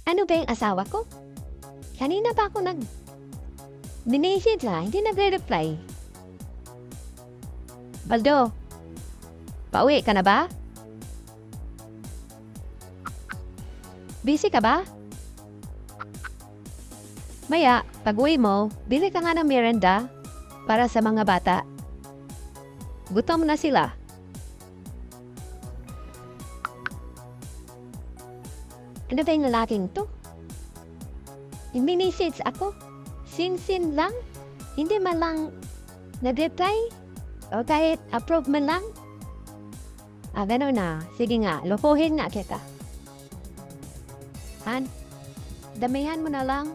Ano ba yung asawa ko? Kanina pa ako Minessage lang, hindi nagre-reply. Baldo, pauwi ka na ba? Busy ka ba? Maya, pag-uwi mo, bili ka nga ng merienda para sa mga bata. Gutom na sila. Ano ba yung lalaking to? Mini-message ako. Sin-sin lang. Hindi man lang nag-reply. O kahit approve man lang. Gano'n na. Sige nga, lokohin nga kita. Han, damihan mo na lang.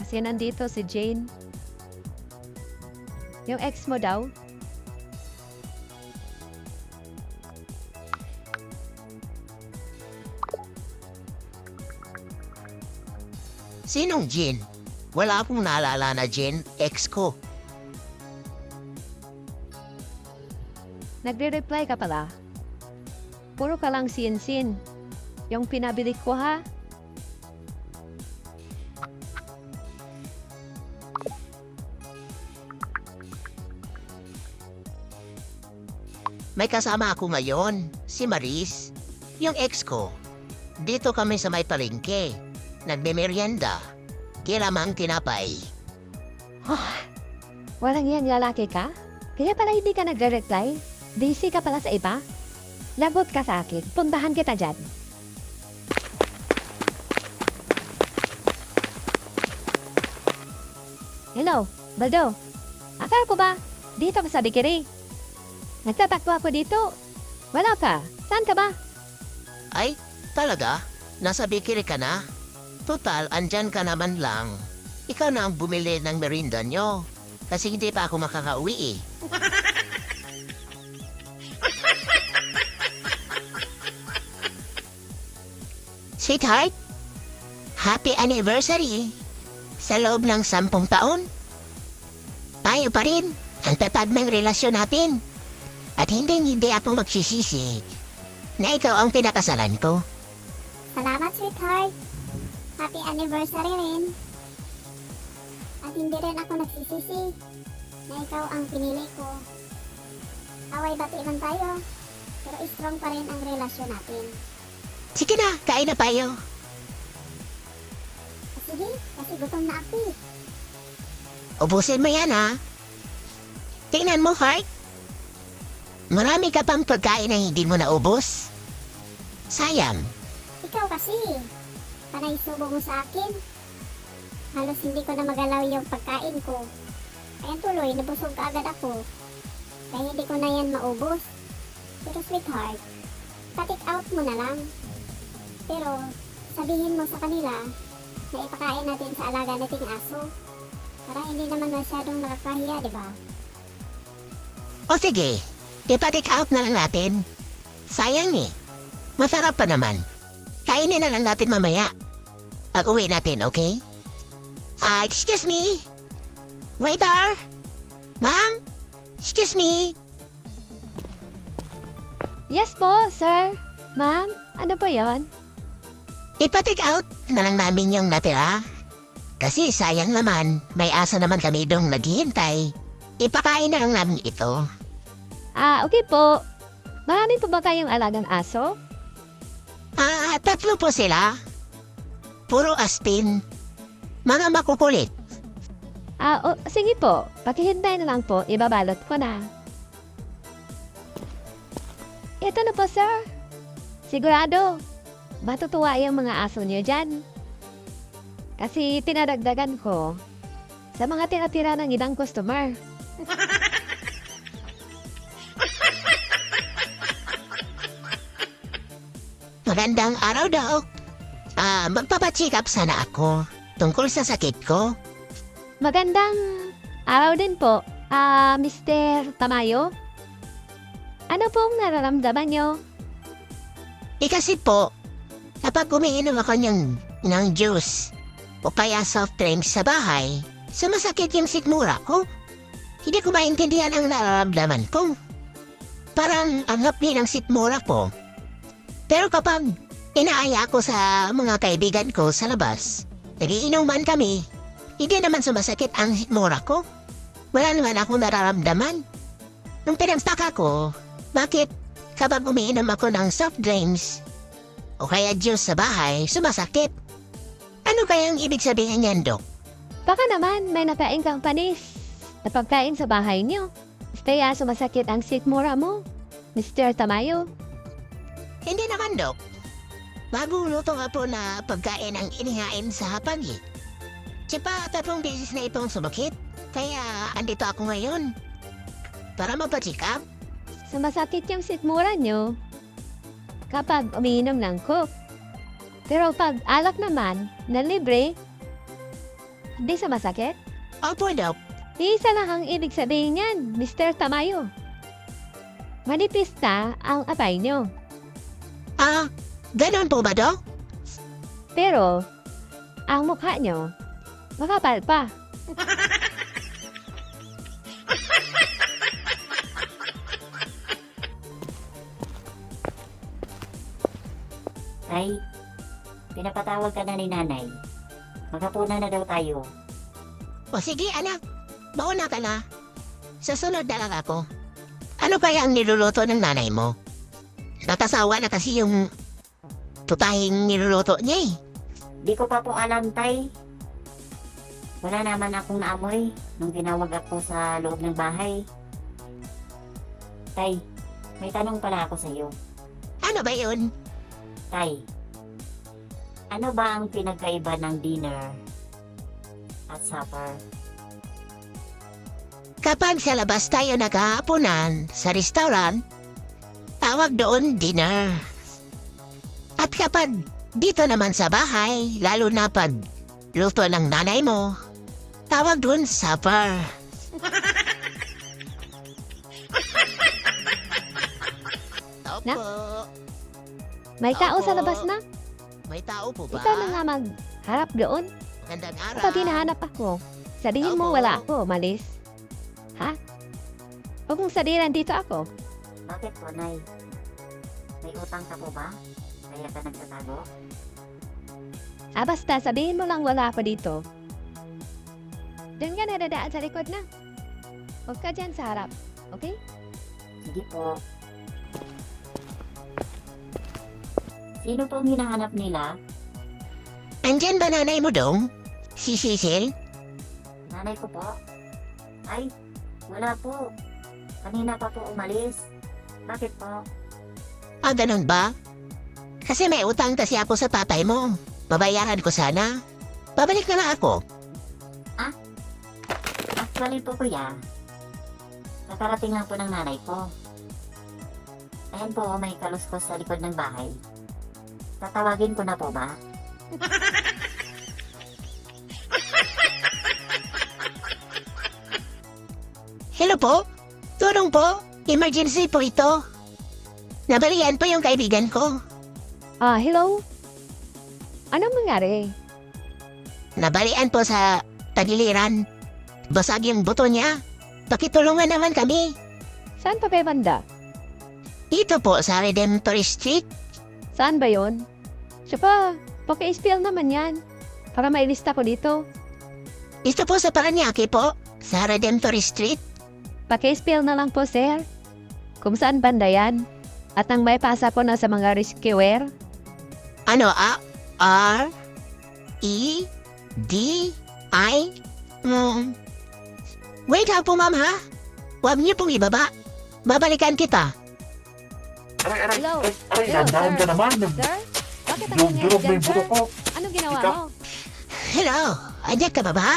Kasi nandito si Jane. Yung ex mo daw. Sinong Jin? Wala akong naalala na Jin, ex ko. Nagre-reply ka pala. Puro ka lang sin-sin. Yung pinabili ko ha. May kasama ako ngayon, si Maris, yung ex ko. Dito kami sa may palengke. Nagme-merienda. Kilamang tinapay. Walang yan lalaki ka? Kaya pala hindi ka nagre-reply? Busy ka pala sa iba? Lagot ka sa akin. Puntahan kita dyan. Hello, Baldo. Akala ko ba? Dito ka sa bikiri. Nagtatakbo ako dito. Wala ka. Saan ka ba? Ay, talaga? Nasa bikiri ka na? Total, andyan ka naman lang. Ikaw na ang bumili ng merienda nyo. Kasi hindi pa ako makakauwi eh. Sweetheart, happy anniversary. Sa loob ng 10 taon. Tayo pa rin ang tatag ng relasyon natin. At hindi ako magsisisi na ikaw ang pinakasalan ko. Salamat, sweetheart. Happy anniversary rin. At hindi rin ako nagsisisi na ikaw ang pinili ko. Away bati man tayo, pero strong pa rin ang relasyon natin. Sige na, kain na tayo. Sige, kasi gutom na ako eh. Ubusin mo yan ha. Tingnan mo, Heart. Marami ka pang pagkain na hindi mo naubos. Sayang. Ikaw kasi, panay subo mo sa akin. Halos hindi ko na magalaw yung pagkain ko. Kaya tuloy, nabusog ka agad ako. Kaya hindi ko na yan maubos. Pero sweetheart, patik out mo na lang. Pero sabihin mo sa kanila na ipakain natin sa alaga nating aso. Para hindi naman masyadong nakakahiya, di ba? O sige, ipatik out na lang natin. Sayang eh. Masarap pa naman. Kainin na lang natin mamaya. Pag-uwi natin, okay? Excuse me? Waiter? Ma'am? Excuse me? Yes po, sir. Ma'am, ano po yon? Ipatik out na lang namin yung natira. Kasi sayang naman, may asa naman kami dong naghihintay. Ipakain na lang namin ito. Okay po. Marami po ba kayong alagang aso? 3 po sila. Puro aspin. Mga makukulit. Sige po. Pakihintay na lang po. Ibabalot ko na. Ito na po, sir. Sigurado. Matutuwa yung mga aso niyo dyan. Kasi tinadagdagan ko sa mga tinatira ng ibang customer. Magandang araw daw. Magpapacheck up sana ako tungkol sa sakit ko. Magandang araw din po, Mr. Tamayo. Ano pong nararamdaman nyo? Kasi po, kapag umiinom ako ng juice o kaya soft drinks sa bahay, sumasakit yung sikmura ko. Hindi ko maintindihan ang nararamdaman ko. Parang ang hapdi ng sikmura ko. Pero kapag Inaaya ko sa mga kaibigan ko sa labas. Nagiinuman kami. Hindi naman sumasakit ang sikmura ko. Wala naman akong nararamdaman. Nung pinagtaka ko, bakit kapag umiinom ako ng soft drinks o kaya juice sa bahay, sumasakit? Ano kayang ibig sabihin niyan, Dok? Baka naman may nakain kang panis na pagkain sa bahay niyo. Kaya sumasakit ang sikmura mo, Mr. Tamayo. Hindi naman, Dok. Bagong luto nga po na pagkain ang inihain sa hapag eh. Tsipa, 3 beses na itong sumakit. Kaya andito ako ngayon. Para mapacheck up. Sumasakit yung sikmura niyo kapag umiinom ng Coke. Pero pag alak naman na libre, hindi sumasakit. Opo, Dok. Isa lang ang ibig sabihin niyan, Mr. Tamayo. Manipis na ang atay niyo. Ganon po ba, Dok? Pero, ang mukha niyo, makapal pa. Tay, pinapatawag ka na ni nanay. Maghapunan na daw tayo. O sige, anak. Mauna ka na. Sa sunod na lang ako. Ano kaya ang niluluto ng nanay mo? Natasawa na kasi yung tutahing niluluto niya eh. Di ko pa po alam, Tay. Wala naman akong naamoy nung tinawag ako sa loob ng bahay. Tay, may tanong pala ako sa iyo. Ano ba yun? Tay, ano ba ang pinagkaiba ng dinner at supper? Kapag sa labas tayo naghahaponan sa restaurant, tawag doon dinner. At kapag dito naman sa bahay, lalo na pag luto ng nanay mo, tawag doon supper. Na? Opo. May tao sa Opo. labas na. May tao po ba? Ikaw na nga magharap doon. Magandang araw. Kapag hinahanap ako, sabihin mo Opo. wala ako, malis. Ha? Huwag mong sadiran dito ako. Bakit po, Nay? May utang ka po ba? Kaya ka nagtatago? Basta sabihin mo lang wala ako dito. Doon ka nadadaan sa likod na. Huwag ka dyan sa harap. Okay? Sige po. Sino pong hinahanap nila? Andyan ba nanay mo dong? Si Cecil? Nanay ko po? Ay, wala po. Kanina pa po umalis. Bakit po? Ganun ba? Kasi may utang kasi ako sa tatay mo. Babayaran ko sana. Babalik na lang ako. Actually po, kuya, nakarating lang po ng nanay ko. Ayan po, may kaluskos sa likod ng bahay. Tatawagin ko na po ba? Hello po? Tulong po? Emergency po ito. Nabalian po yung kaibigan ko. Hello? Anong nangyari? Nabalian po sa tagiliran. Basag yung buto niya. Pakitulungan naman kami. Saan pa kayo banda? Dito po sa Redemptory Street. Saan ba yon? Siya pa, paki-spill naman yan. Para mailista ko dito. Dito po sa Paranaque po. Sa Redemptory Street. Paki-spill na lang po, sir. Kung saan banda yan. At nang may pasa ko na sa mga rescuer. Ano, R, E, D, I, Wait ha po, ma'am, ha? Huwag niyo pong ibaba. Babalikan kita. Aray, Hello? aray, Hello, nandahan sir? ka naman. Sir? Bakit ang nangyari Durog na dyan, yung buto sir? ko. Anong ginawa Ikaw? mo? Hello, andyan ka ba ba?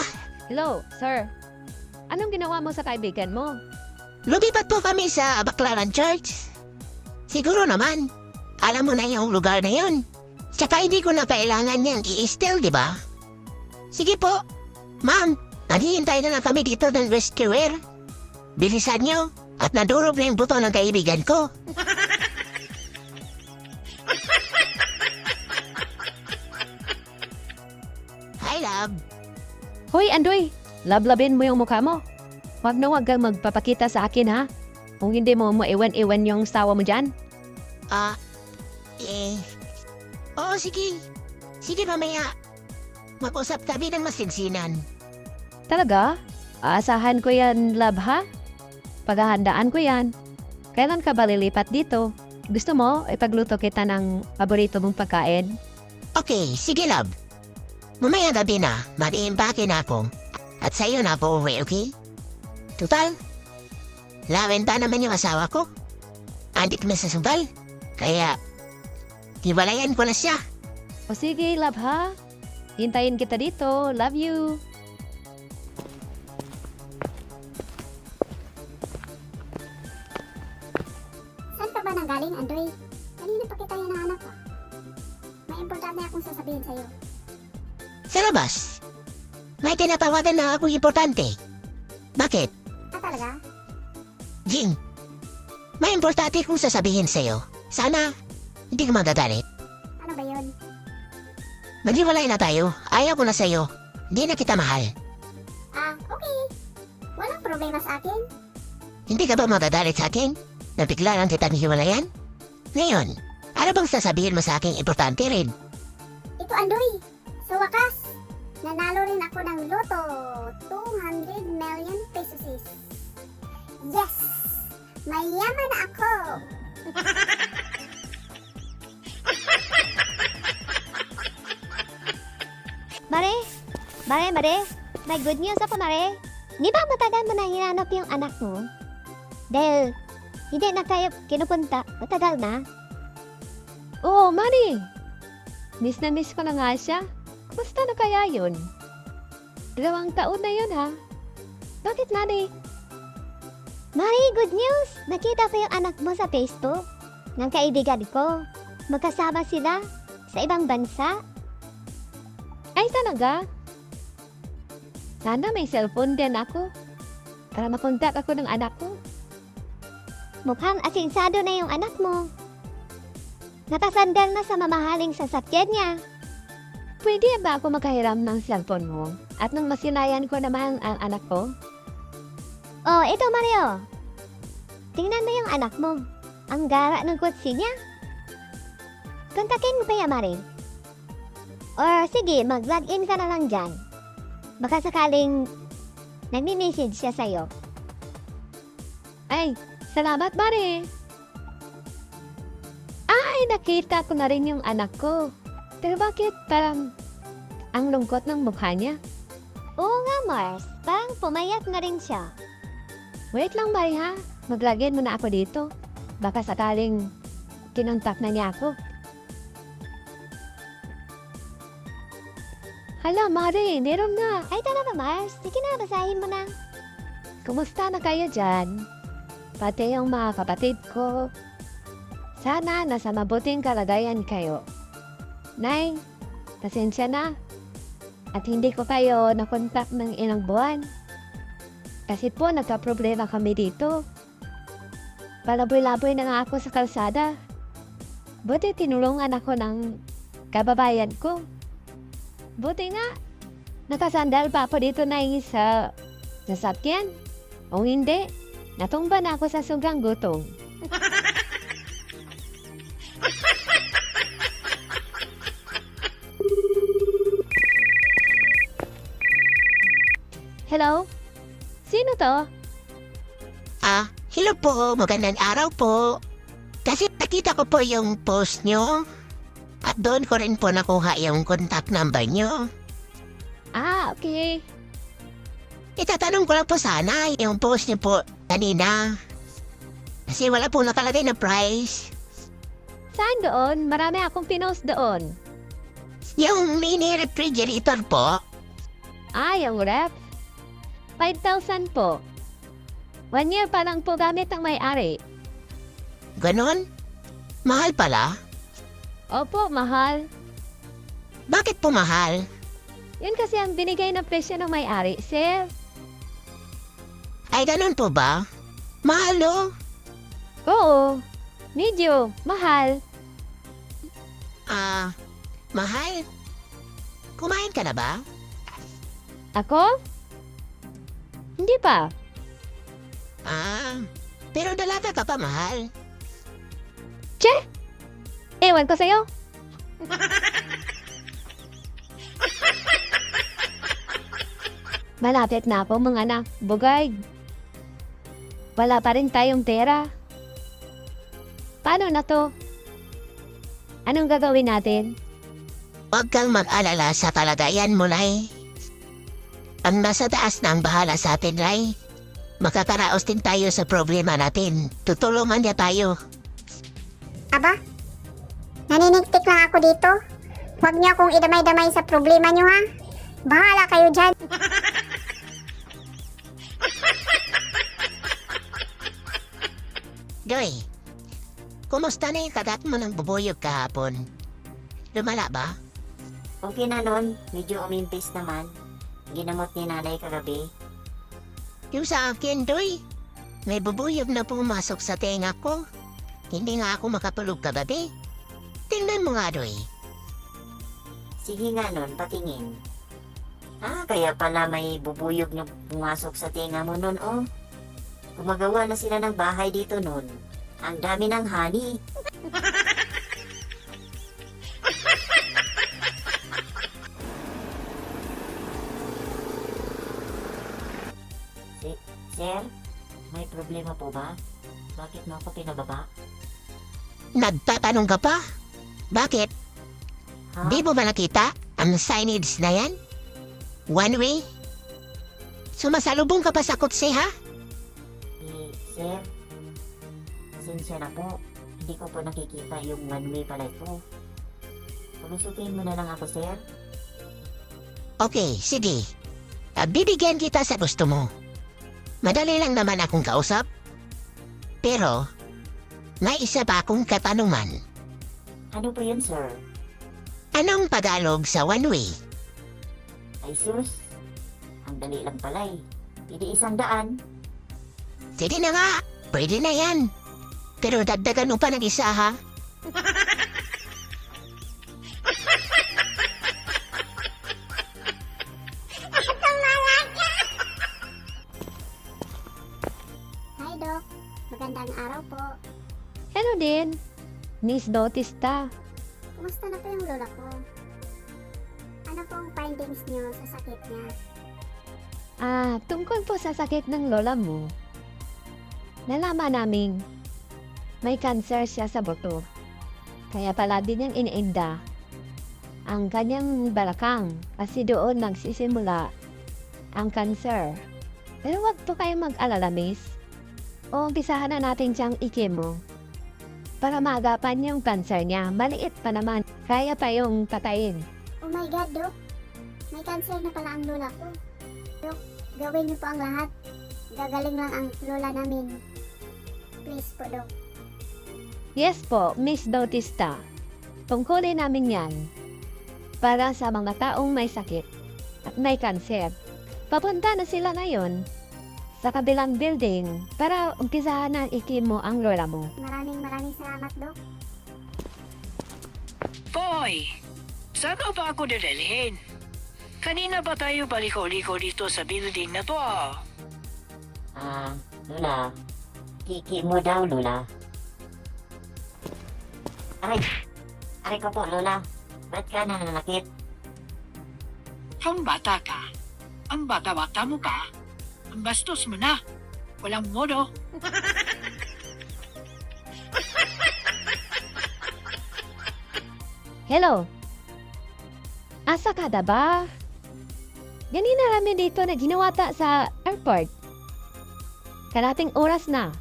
Hello, sir. Anong ginawa mo sa kaibigan mo? Lumipat po kami sa Baclaran Church. Siguro naman, alam mo na yung lugar na yun. Tsaka hindi ko na kailangan niyang i-still, di ba? Sige po. Ma'am, naghihintay na lang kami dito ng rescuer. Bilisan niyo at nadurog na yung buto ng kaibigan ko. Hi, love. Hoy, Andoy! Lablabin mo yung mukha mo. Huwag na huwag kang magpapakita sa akin, ha? Kung hindi mo maiwan-iwan yung sawa mo dyan. Eh, Oo, sige. Sige, mamaya. Mag-usap kami ng masinsinan. Talaga? Aasahan ko yan, love, ha? Paghahandaan ko yan. Kailan ka ba lilipat dito? Gusto mo, ipagluto kita ng paborito mong pagkain? Okay, sige, love. Mamaya gabi na, mag-iimpake na ako. At sa'yo na ako uwi, okay? Total, lawenta naman yung asawa ko. Andik na sa sumbal. Kaya, hiwalayan ko na siya. O sige, love, ha? Hintayin kita dito. Love you. Saan ka ba nanggaling, Andoy? Kanina pa kita hinahanap ah. May importante akong sasabihin sa'yo. Sa labas, may tinatawagan na akong importante. Bakit? Ah, talaga? Jing, may importante kong sasabihin sa'yo. Sana, hindi ka magagalit. Ano ba yun? Maghiwalay na tayo. Ayaw ko na sa'yo. Hindi na kita mahal. Ah, okay. Walang problema sa akin. Hindi ka ba magagalit sa akin? Na bigla lang kita hiwalayan? Ngayon, ano bang sasabihin mo sa akin importante rin? Ito, Andoy. Sa wakas, nanalo rin ako ng loto. 200 million pesos. Yes! Mayaman na ako! Mare, may good news ako, Mare. Di ba matagal mo na hinanap yung anak mo? Dahil hindi na tayo kinupunta, matagal na. Oo, Mari. Miss na miss ko na nga siya. Kumusta na kaya yun? 2 taon na yun, ha? Bakit, Mari? Mare, good news! Nakita ko yung anak mo sa Facebook ng kaibigan ko. Magkasama sila sa ibang bansa. Ay, talaga? Sana may cellphone din ako. Para makontak ako ng anak ko. Mukhang asinsado na yung anak mo. Nakasandal na sa mamahaling sasakyan niya. Pwede ba ako makahiram ng cellphone mo? At nang masinayan ko naman ang anak ko? Oh, ito Mario. Tingnan mo yung anak mo. Ang gara ng kutsi niya. Kontakin mo pa yan, Mari. Or sige, mag-login ka na lang dyan. Baka sakaling nagmi-message siya sa'yo. Ay, salamat, Mari. Ay, nakita ko na rin yung anak ko. Pero bakit parang ang lungkot ng mukha niya? Oo nga, Mars. Parang pumayat na rin siya. Wait lang, Mari, ha? Maglagyan mo na ako dito. Baka sakaling kinontak na niya ako. Hala, Mari, meron na. Ay, talaga, Mars. Sige na, basahin mo na. Kumusta na kayo dyan? Pati yung mga kapatid ko. Sana nasa mabuting kalagayan kayo. Nay, pasensya na. At hindi ko kayo nakontak ng ilang buwan. Kasi po nagka-problema kami dito. Palaboy-laboy na nga ako sa kalsada. Buti tinulungan ako ng kababayan ko. Buti nga, nakasandal pa ako dito na sa sasakyan. O hindi, natumba na ako sa sugang gutom. Hello? Sino to? Hello po, magandang araw po. Kasi nakita ko po yung post nyo. At doon ko rin po nakuha yung contact number nyo. Ah, okay. Itatanong ko lang po sana yung post nyo po kanina. Kasi wala po nakalagay na price. Saan doon? Marami akong pinost doon. Yung mini refrigerator po. Ah, yung ref. 5,000 po. 1 year pa lang po gamit ang may-ari. Ganon? Mahal pala? Opo, mahal. Bakit po mahal? Yun kasi ang binigay na presyo ng may-ari, sir. Ay ganon po ba? Mahal no? Oo, medyo mahal. Mahal? Kumain ka na ba? Ako? Hindi pa. Pero dalaga ka pa mahal. Ewan ko sa'yo. Malapit na po mga anak. Bugay. Wala pa rin tayong pera. Paano na to? Anong gagawin natin? Huwag kang mag-alala sa kalagayan mo, Ray. Ang nasa taas na ang bahala sa atin, Ray. Makakaraos din tayo sa problema natin. Tutulungan niya tayo. Aba, naninintik lang ako dito. Huwag niyo akong idamay-damay sa problema niyo ha. Bahala kayo dyan. Joy, kumusta na yung kadat mo ng bubuyog kahapon? Lumala ba? Okay na nun, medyo umimpis naman. Ginamot ni nanay kagabi. Yung sa akin, Doy, may bubuyog na pumasok sa tenga ko. Hindi nga ako makatulog kagabi. Tingnan mo nga, Doy. Sige nga nun, patingin. Kaya pala may bubuyog na pumasok sa tinga mo nun, oh. Gumagawa na sila ng bahay dito nun. Ang dami ng honey. Sir, may problema po ba? Bakit mo ako pinababa? Nagtatanong ka pa? Bakit? Ha? Di mo ba nakita ang signage na yan? One way? Sumasalubong ka pa sa kutse, ha? Sir, pasensya na po. Hindi ko po nakikita yung one way pala ito. Pulusutin mo na lang ako, sir. Okay, sige. Bibigyan kita sa gusto mo. Madali lang naman akong kausap. Pero, may isa pa akong katanungan. Ano po yun, sir? Anong Tagalog sa one way? Ay sus, ang dali lang pala eh. Pili 100. Sige na nga, pwede na yan. Pero dagdagan mo pa ng isa, ha? Hi Doc, magandang araw po. Hello din. Miss Bautista. Kumusta na po yung lola ko? Ano pong findings niyo sa sakit niya? Tungkol po sa sakit ng lola mo. Nalaman naming may cancer siya sa buto. Kaya pala din niyang iniinda ang kanyang balakang kasi doon nagsisimula ang cancer. Pero wag po kayong mag-alala, miss. O umpisahan na natin siyang ikemo para maagapan yung cancer niya. Maliit pa naman. Kaya pa yung patayin. Oh my God, Doc. May cancer na pala ang lola ko. Doc, gawin niyo po ang lahat. Gagaling lang ang lola namin. Please po, Doc. Yes po, Miss Bautista. Tungkulin namin yan para sa mga taong may sakit at may cancer. Papunta na sila ngayon sa kabilang building para umpisahan na ikimo ang lola mo. Maraming salamat, Doc. Boy, saan mo ba ako dadalhin? Kanina ba tayo baliko-liko dito sa building na to? Lola. Kiki mo daw, Lola. Aray ko po, Lola. Ba't ka nananakit? Ang bata ka. Ang bata-bata mo ka. Ang bastos mo na. Walang modo. Hello? Asa ka da ba? Ganina namin dito na ginawata sa airport. Kalating oras na.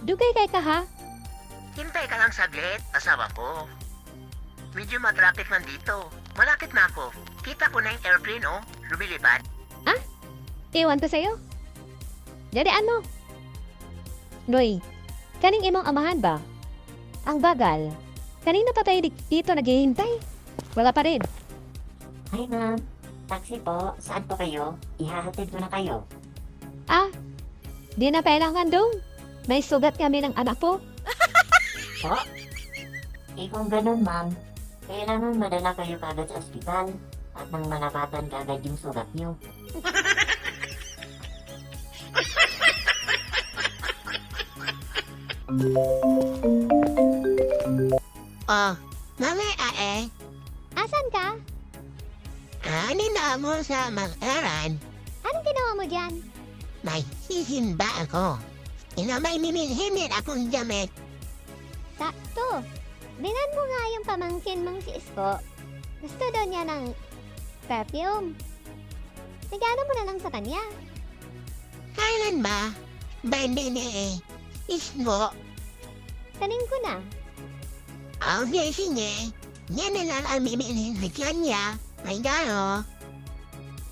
Dugay kay ka ha? Hintay ka lang saglit, asawa ko. Medyo matraffic man dito. Malapit na ako. Kita ko na yung airplane, oh. Lumilipad. Iwan ko sa'yo. Jadi ano? Noy, kaning imong amahan ba? Ang bagal. Kanina pa tayo dito naghihintay. Wala pa rin. Hi, ma'am. Taxi po. Saan po kayo? Ihahatid ko na kayo. Di na kailangan dong. May sugat kami ng anak po. Po? Kung ganun, ma'am, kailangan madala kayo kagad sa ospital at nang malapatan kagad yung sugat nyo. Mamaya eh. Asan ka? Anina mo sa mag-aral. Anong ginawa mo dyan? May sisimba ako. May minilhinit akong damit. Sakto. Binan mo nga yung pamangkin mong si Isko. Gusto daw niya ng perfume. Regalo mo na lang sa kanya. Kailan ba? Bandi ni Ismo. Tanim ko na. Okay, sige. Yan na lang ang mimilhin sa kanya. May gano.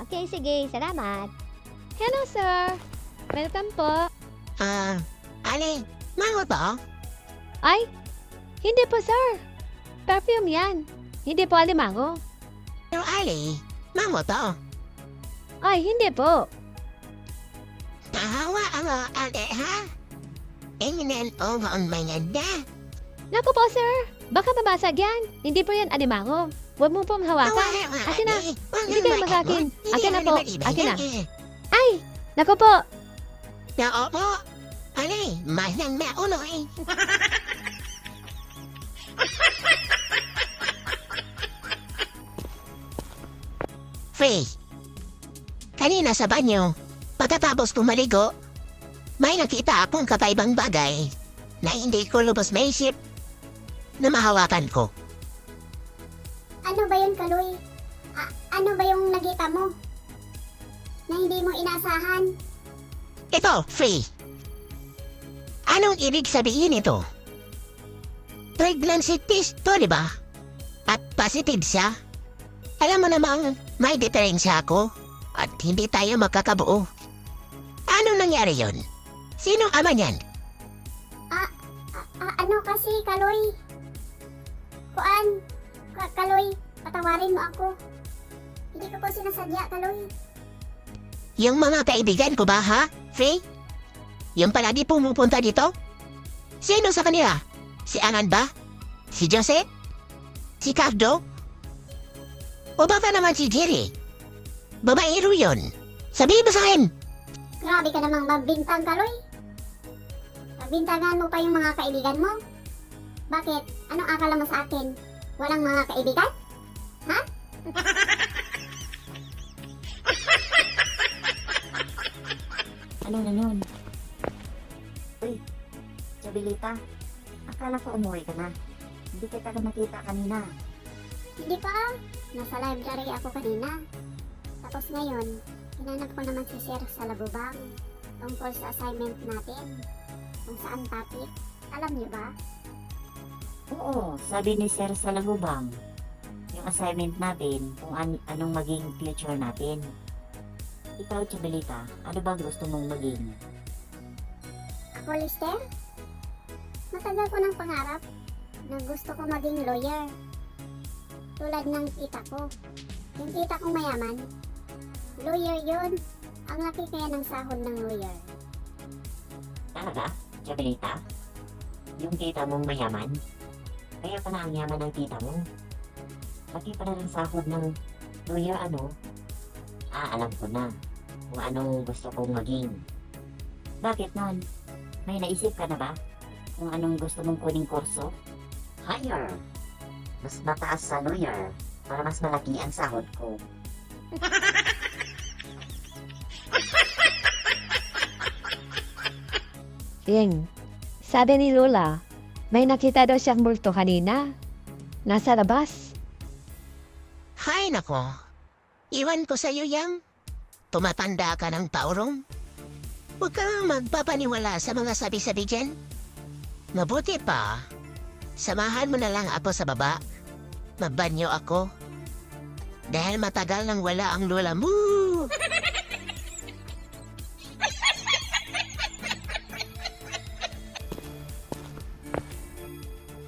Okay, sige. Salamat. Hello, sir. Welcome po. Ali, mango to? Ay, hindi po, sir. Perfume yan. Hindi po alimango. Pero Ali, mango to. Ay, hindi po. Tahawa ako, Ali, ha? Ingnan o ang mga da. Naku po, sir. Baka mabasag yan. Hindi po yan alimango. Huwag mo pong hawakan. Akin na. Hindi kayo mag-akin. Akin na po. Akin na. Ay, naku po. Naopo. Ali, mahlang maulo eh. Free. Kanina sa banyo, pagkatapos tumaligo, may nakita akong kakaibang bagay na hindi ko lubos maisip na mahawakan ko. Ano ba yun, Kaloy? Ano ba yung nakita mo? Na hindi mo inasahan? Ito, Free. Anong ibig sabihin ito? Pregnancy test to, di ba? At positive siya. Alam mo namang may diferensya ako at hindi tayo magkakabuo. Anong nangyari yon? Sinong ama niyan? Ano kasi, Kaloy? Kaloy, patawarin mo ako. Hindi ko po sinasadya, Kaloy. Yung mga kaibigan ko ba, ha? Free? Yung palagi pumupunta dito? Sino sa kanila? Si Anan ba? Si Jose? Si Cardo? O baka naman si Jerry? Babaero yun. Sabihin mo sa akin. Grabe ka namang mabintang, Kaloy. Pabintangan mo pa yung mga kaibigan mo. Bakit? Anong akala mo sa akin? Walang mga kaibigan? Ano na yun? Uy, Chabilita. Akala ko umuwi ka na. Hindi kita nakita kanina. Hindi pa. Nasa library ako kanina. Tapos ngayon, hinanap ko naman si Sir sa labubang tungkol sa assignment natin. Kung saan topic. Alam niyo ba? Oo, sabi ni Sir sa Lagubang. Yung assignment natin, kung anong maging future natin. Ikaw, Chabilita, ano ba gusto mong maging? Ako, Lister? Matagal ko ng pangarap na gusto ko maging lawyer. Tulad ng tita ko. Yung tita kong mayaman. Lawyer yun. Ang laki kaya ng sahod ng lawyer. Talaga, Chabilita? Yung tita mong mayaman? Kaya pa na ang yaman ng tita mo. Pati pa na ng sahod ng lawyer ano? Alam ko na kung anong gusto kong maging. Bakit nun? May naisip ka na ba? Kung anong gusto mong kuning kurso? Higher! Mas mataas sa lawyer para mas malaki ang sahod ko. Yeng, sabi ni Lola, may nakita daw siyang multo kanina. Nasa labas. Hay nako. Iwan ko sa'yo yang. Tumatanda ka ng taurong. Huwag kang magpapaniwala sa mga sabi-sabi dyan. Mabuti pa. Samahan mo na lang ako sa baba. Mabanyo ako. Dahil matagal nang wala ang lola mo.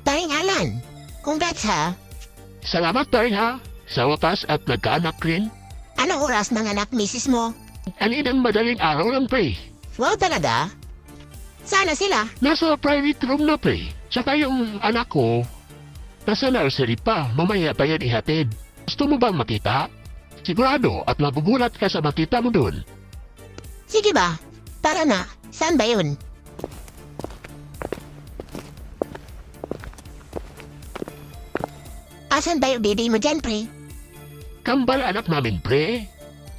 Tayong Alan. Congrats ha. Salamat tayo ha. Sa wakas at nagkaanak rin. Anong oras nanganak misis mo? Aninang madaling araw lang pre. Wow talaga? Sana sila. Nasa private room na pre. Saka yung anak ko, nasa nursery pa. Mamaya pa yan ihatid. Gusto mo bang makita? Sigurado at magugulat ka sa makita mo dun. Sige ba? Tara na. Saan ba yun? Asan ba yung didi mo dyan, pre? Kambal anak namin, pre.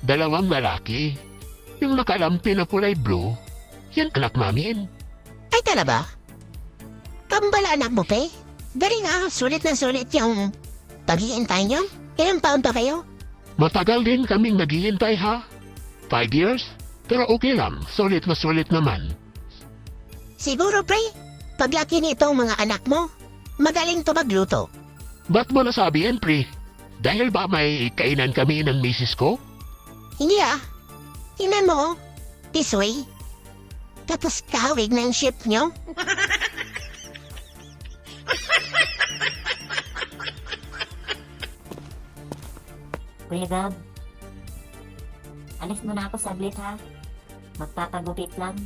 2 lalaki. Yung nakalampi na kulay blue, yan anak namin. Ay, talaga? Kambal anak mo, pre? Dali nga, sulit na sulit yung pag-iintay niyo. Ilang taon pa kayo? Matagal din kaming naghihintay ha. 5 years? Pero okay lang, sulit na sulit naman. Siguro, pre, paglaki nitong mga anak mo, magaling to magluto. Ba't mo nasabi yan, pre? Dahil ba may kainan kami ng misis ko? Hindi ah. Tingnan mo, oh. This way. Tapos kahawig ng ship nyo. Kuya Gab, alis muna ako saglit ha. Magpapagupit lang.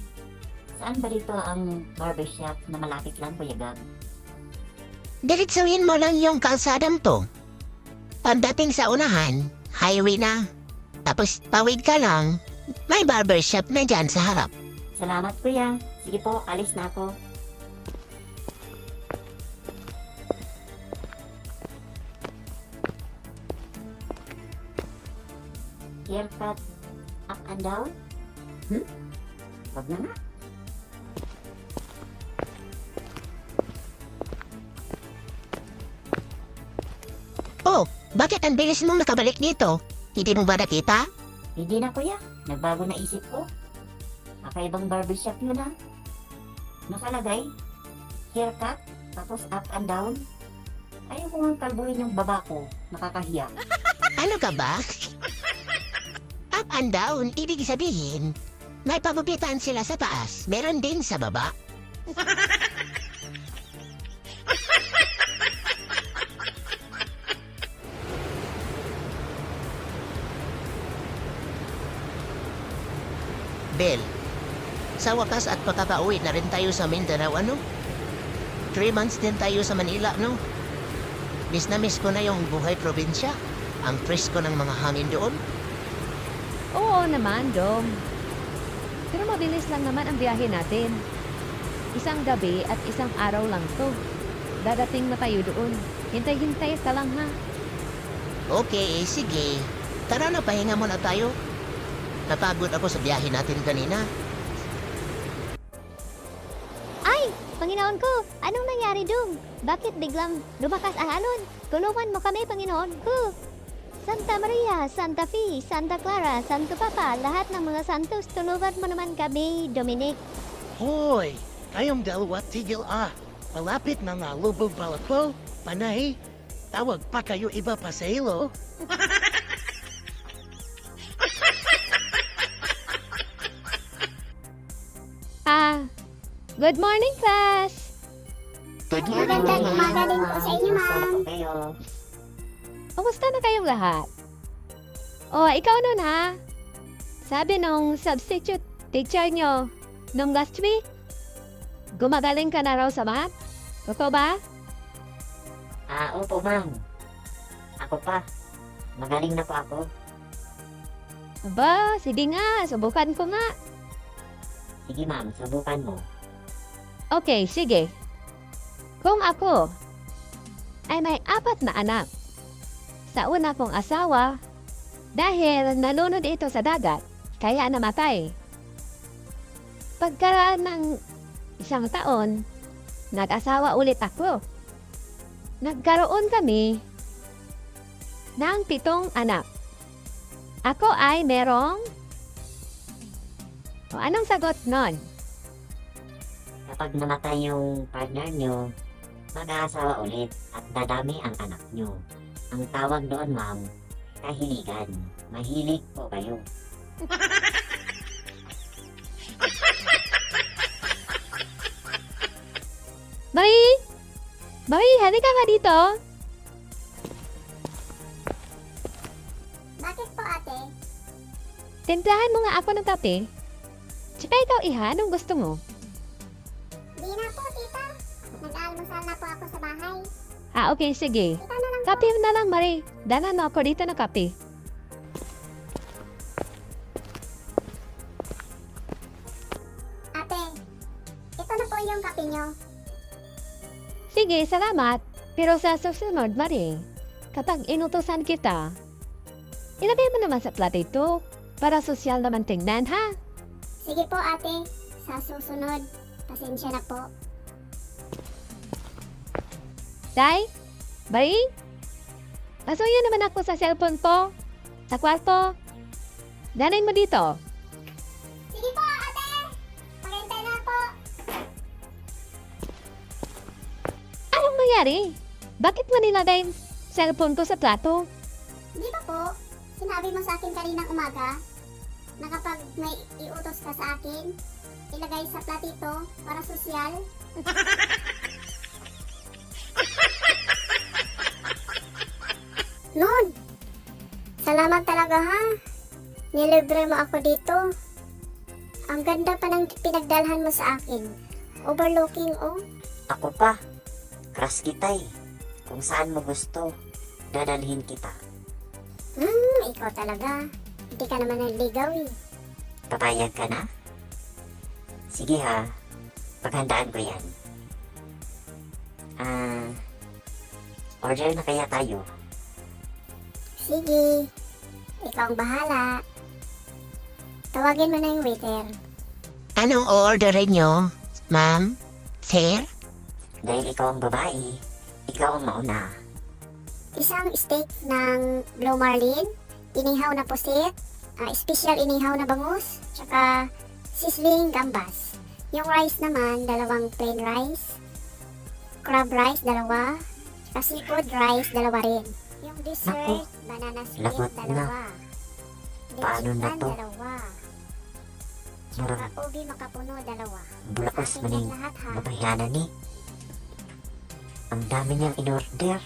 Saan ba dito ang barbershop na malapit lang, Kuya Gab? Diretsuhin mo lang yung kalsadang to. Pagdating sa unahan, highway na. Tapos tawid ka lang, may barbershop na dyan sa harap. Salamat, Kuya. Sige po, alis na ako. Haircut up and down? Wag na nga. Oh, bakit ang bilis mong nakabalik dito? Hindi mo ba nakita? Hindi na, Kuya. Nagbago na isip ko. Kakaibang barbershop yun ha. Nakalagay, haircut, tapos up and down. Ayaw ko nga kalbuhin yung baba ko. Nakakahiya. Ano ka ba? Up and down, ibig sabihin, may pagupitan sila sa taas, meron din sa baba. Bel, sa wakas at pagkakauwi na rin tayo sa Mindanao, ano? 3 months din tayo sa Manila, no? Miss na miss ko na yung buhay probinsya. Ang presko ng mga hangin doon. Oo naman, Dom. Pero mabilis lang naman ang biyahe natin. Isang gabi at isang araw lang to. Dadating na tayo doon. Hintay-hintay ka lang ha. Okay, sige. Tara na, pahinga muna tayo. Napagod ako sa biyahe natin kanina. Ay, Panginoon ko, anong nangyari dong? Bakit biglang lumakas ang alon? Tulungan mo kami, Panginoon ko. Santa Maria, Santa Fe, Santa Clara, Santo Papa, lahat ng mga santos, tulungan mo naman kami, Dominic. Hoy! Kayong dalawa tigil ah! Malapit na nga lubog balako, panay. Tawag pa kayo iba pa sa ilo. Good morning, class! Good Magandang umaga din po sa inyo, ma'am. Saan po kayo? Kumusta na kayong lahat? Oh, ikaw nun ha? Sabi nung substitute teacher nyo nung last week, gumagaling ka na raw sa math? Totoo ba? Opo, ma'am. Ako pa. Magaling na po ako. Aba, sige nga, subukan ko nga. Sige, ma'am. Subukan mo. Okay, sige. Kung ako ay may 4 na anak, sa una kong asawa, dahil nalunod ito sa dagat, kaya namatay. Pagkaraan ng 1 taon, nag-asawa ulit ako. Nagkaroon kami ng 7 anak. Ako ay merong... O, anong sagot nun? Kapag namatay yung partner nyo, mag-aasawa ulit at dadami ang anak nyo. Ang tawag doon, ma'am, kahiligan. Mahilig po kayo. Marie! Marie, halika nga dito. Bakit po, ate? Tindahan mo nga ako ng kape. Tsaka ikaw, Iha, anong gusto mo? Di na po, tita. Nag-almusal na po ako sa bahay. Okay, sige. Ikaw na lang po. Kape na lang, Marie. Dalan mo ako dito ng kape. Ate, ito na po yung kape nyo. Sige, salamat. Pero sa susunod, Marie, kapag inutosan kita, ilagay mo naman sa platito para sosyal naman tingnan, ha? Sige po ate, sa susunod, pasensya na po. Day? Baring? Pasuyo naman ako sa cellphone po. Sa kwarto. Danin mo dito. Sige po ate, paghintay na po. Anong nangyari? Bakit mo nilagay yung cellphone ko sa plato? Di ba po, sinabi mo sa akin kaninang umaga na kapag may iutos ka sa akin, ilagay sa platito para sosyal? Noon, salamat talaga ha. Nilibre mo ako dito. Ang ganda pa ng pinagdalhan mo sa akin. Overlooking, oh. Ako pa. Crush kita eh. Kung saan mo gusto, dadalhin kita. Ikaw talaga. Hindi ka naman naligaw eh. Papayag ka na? Sige ha. Paghandaan ko yan. Order na kaya tayo? Sige, ikaw ang bahala. Tawagin mo na yung waiter. Anong orderin nyo, ma'am? Sir? Dahil ikaw ang babae, ikaw ang mauna. Isang steak ng Blue Marlin, inihaw na pusit, special inihaw na bangus, tsaka sizzling gambas. Yung rice naman, 2 plain rice, crab rice, 2, tsaka seafood rice, 2 rin. Yung dessert, Naku, banana split, lagot 2. na. Paano na to? 2. Tsaka ubi makapuno, 2. Bulakos Sa man akin yung yan lahat ha. babayanan ni. Ang dami niyang in-order.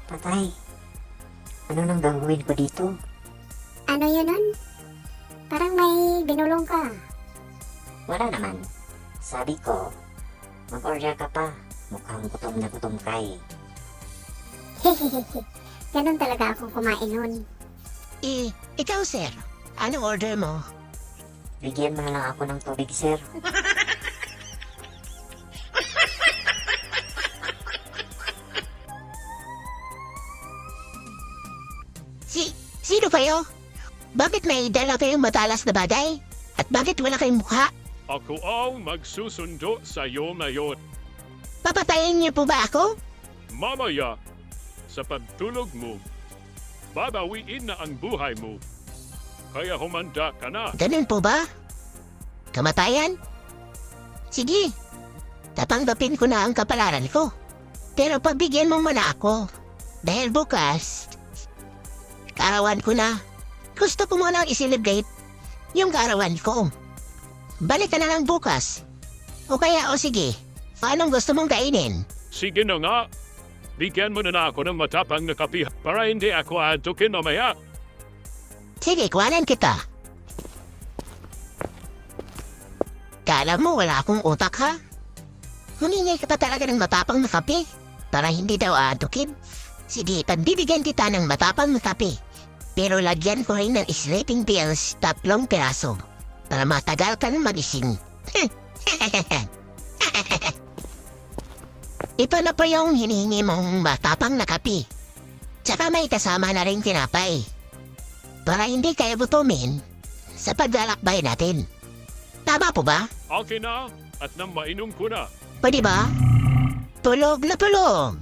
Patay. Ano nang gagawin ko dito? Ano yun nun? Parang may binulong ka. Wala naman. Sabi ko, mag-order ka pa. Mukhang gutom na gutom ka eh. Hehehehe. Ganun talaga akong kumain nun. Ikaw, sir. Anong order mo? Bigyan mo na lang ako ng tubig, sir. Sino kayo? Bakit may dala kayong matalas na bagay? At bakit wala kayong mukha? Ako ang magsusundo sa iyo ngayon. Papatayin niyo po ba ako? Mamaya, sa pagtulog mo, babawiin na ang buhay mo. Kaya humanda ka na. Ganun po ba? Kamatayan? Sige. Tatanggapin ko na ang kapalaran ko. Pero pagbigyan mo muna ako. Dahil bukas, kaarawan ko na. Gusto ko muna i-celebrate yung kaarawan ko. Balik ka na lang bukas. O kaya, o sige, anong gusto mong kainin? Sige na nga. Bigyan mo na ako ng matapang na kape para hindi ako antukin mamaya. Sige, kuhanan kita. Kala mo wala akong utak ha? Humingi ka pa talaga ng matapang na kape para hindi daw aantukin. Sige, pagbibigyan kita ng matapang na kape. Pero lagyan ko rin ng sleeping pills 3 piraso para matagal ka ng magising. Ito na pa yung hinihingi mong matapang na kape. Tsaka may kasama na rin tinapay. Para hindi kayo gutumin sa paglalakbay natin. Tama po ba? Okay na at nang mainom ko na. Pwede ba? Tulog na tulog.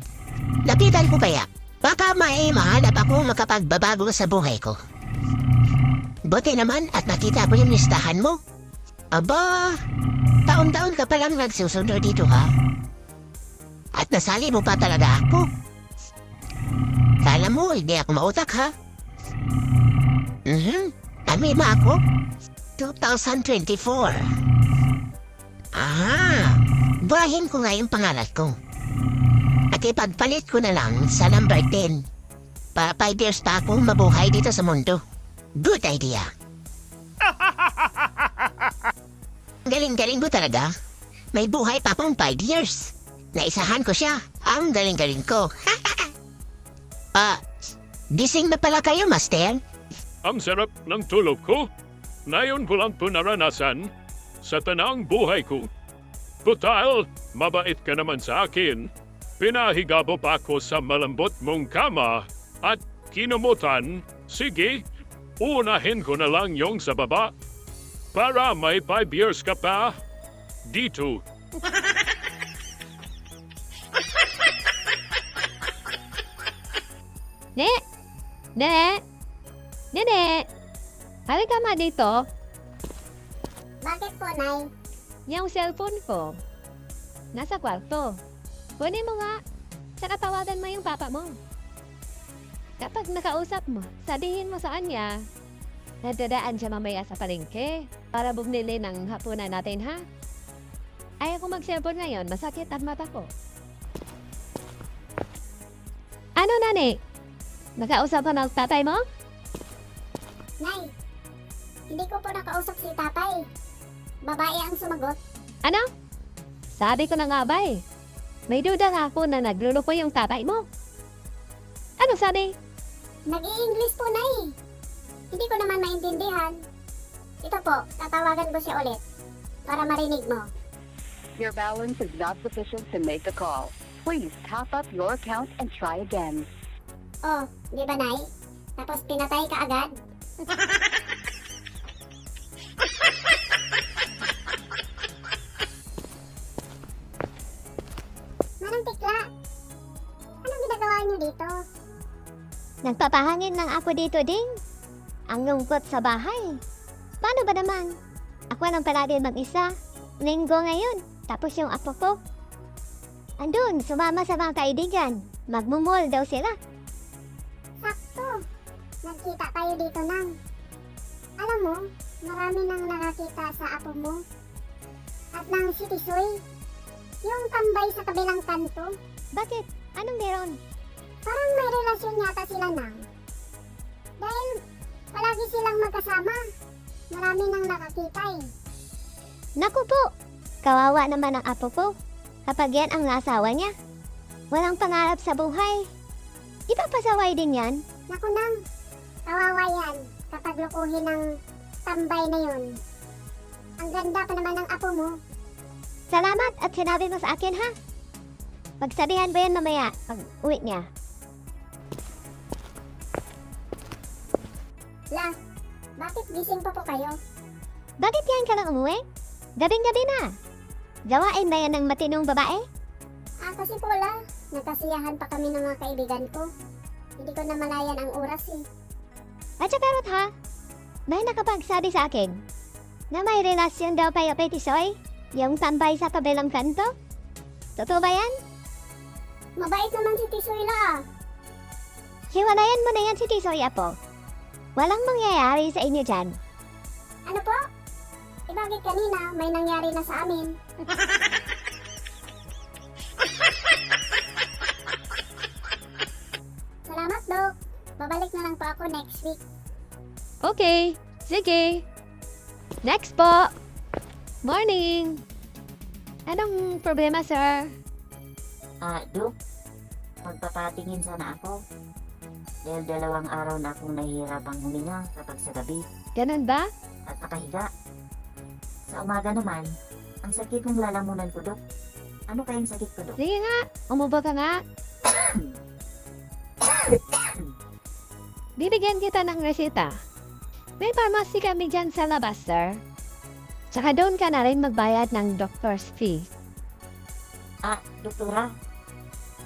Lapitan ko kaya. Baka may mahanap ako makapagbabago sa buhay ko. Buti naman at nakita ko yung listahan mo. Aba, taon-taon ka palang nagsusunod dito ha? At nasali mo pa talaga ako. Kala mo, hindi ako mautak ha? Amima ako? 2024. Burahin ko nga yung pangalan ko. At ipagpalit ko na lang sa number 10. Para 5 years pa akong mabuhay dito sa mundo. Good idea. Galing-galing mo talaga. May buhay pa akong 5 years. Naisahan ko siya. Ang galing-galing ko. Gising na pala kayo, Master? Ang sarap ng tulog ko. Ngayon ko lang po naranasan sa tanang buhay ko. Butal, mabait ka naman sa akin. Pinahigabo pa ako sa malambot mong kama at kinumutan. Sige, unahin ko na lang yung sa baba para may 5 years ka pa dito. Ne? Nene? Nene? Halika ma dito. Bakit po, Nay? Yung cellphone ko. Nasa kwarto. Kunin mo nga. Saka tawagan mo yung papa mo. Kapag nakausap mo, sabihin mo sa kanya, nadadaan siya mamaya sa palengke para bumili ng hapunan natin, ha? Ayaw ko mag-cellphone ngayon, masakit ang mata ko. Ano, nani? Nakausap ka ng tatay mo? Nay, hindi ko po nakausap si tatay. Babae ang sumagot. Ano? Sabi ko na nga ba eh. May duda nga ako na nagluluko yung tatay mo. Ano sabi? Nag-i-English po, Nay. Hindi ko naman maintindihan. Ito po, tatawagan ko siya ulit para marinig mo. Your balance is not sufficient to make a call. Please top up your account and try again. Oh, di ba, Nay? Tapos pinatay ka agad. Manang tikla. Anong ginagawa niyo dito? Nagpapahangin lang ako dito, Ding. Ang lungkot sa bahay. Paano ba naman? Ako lang palagi mag-isa. Linggo ngayon. Tapos yung apo ko. Andun, sumama sa mga kaibigan. Magmumol daw sila. Sakto. Nagkita tayo dito nang. Alam mo, marami nang nakakita sa apo mo. At ng si Tisoy. Yung tambay sa kabilang kanto. Bakit? Anong meron? Parang may relasyon yata sila nang. Dahil palagi silang magkasama. Marami nang nakakita eh. Naku po! Kawawa naman ang apo ko. Kapag yan ang asawa niya. Walang pangarap sa buhay. Ipapasaway din yan. Naku nang, kawawa yan kapag lukuhin ng tambay na yun. Ang ganda pa naman ng apo mo. Salamat at sinabi mo sa akin, ha? Pagsabihan ba yan mamaya pag uwi niya? La, bakit gising pa po kayo? Bakit yan ka lang umuwi? Gabing-gabi na. Gawain ba yan ng matinong babae? Kasi po la, nagkasiyahan pa kami ng mga kaibigan ko. Hindi ko na malayan ang oras eh. At saka Ruth, ha? May nakapagsabi sa akin na may relasyon daw kayo kay Tisoy? Yung tambay sa kabilang kanto? Totoo ba yan? Mabait naman si Tisoy la. Hiwalayan mo na yan si Tisoy, apo. Walang mangyayari sa inyo dyan. Ano po? Bakit kanina may nangyari na sa amin? Salamat, Dok. Babalik na lang po ako next week. Okay, sige. Next po. Morning. Anong problema, sir? Dok, magpapatingin sana ako. Dahil 2 araw na akong nahihirapang huminga kapag sa gabi Ganun ba? at nakahiga. Sa umaga naman, ang sakit ng lalamunan ko, Dok. Ano kayang sakit ko, Dok? Sige nga, umubo ka nga. Bibigyan kita ng resita. May pharmacy kami dyan sa labas, sir. Tsaka doon ka na rin magbayad ng doctor's fee. Doktora,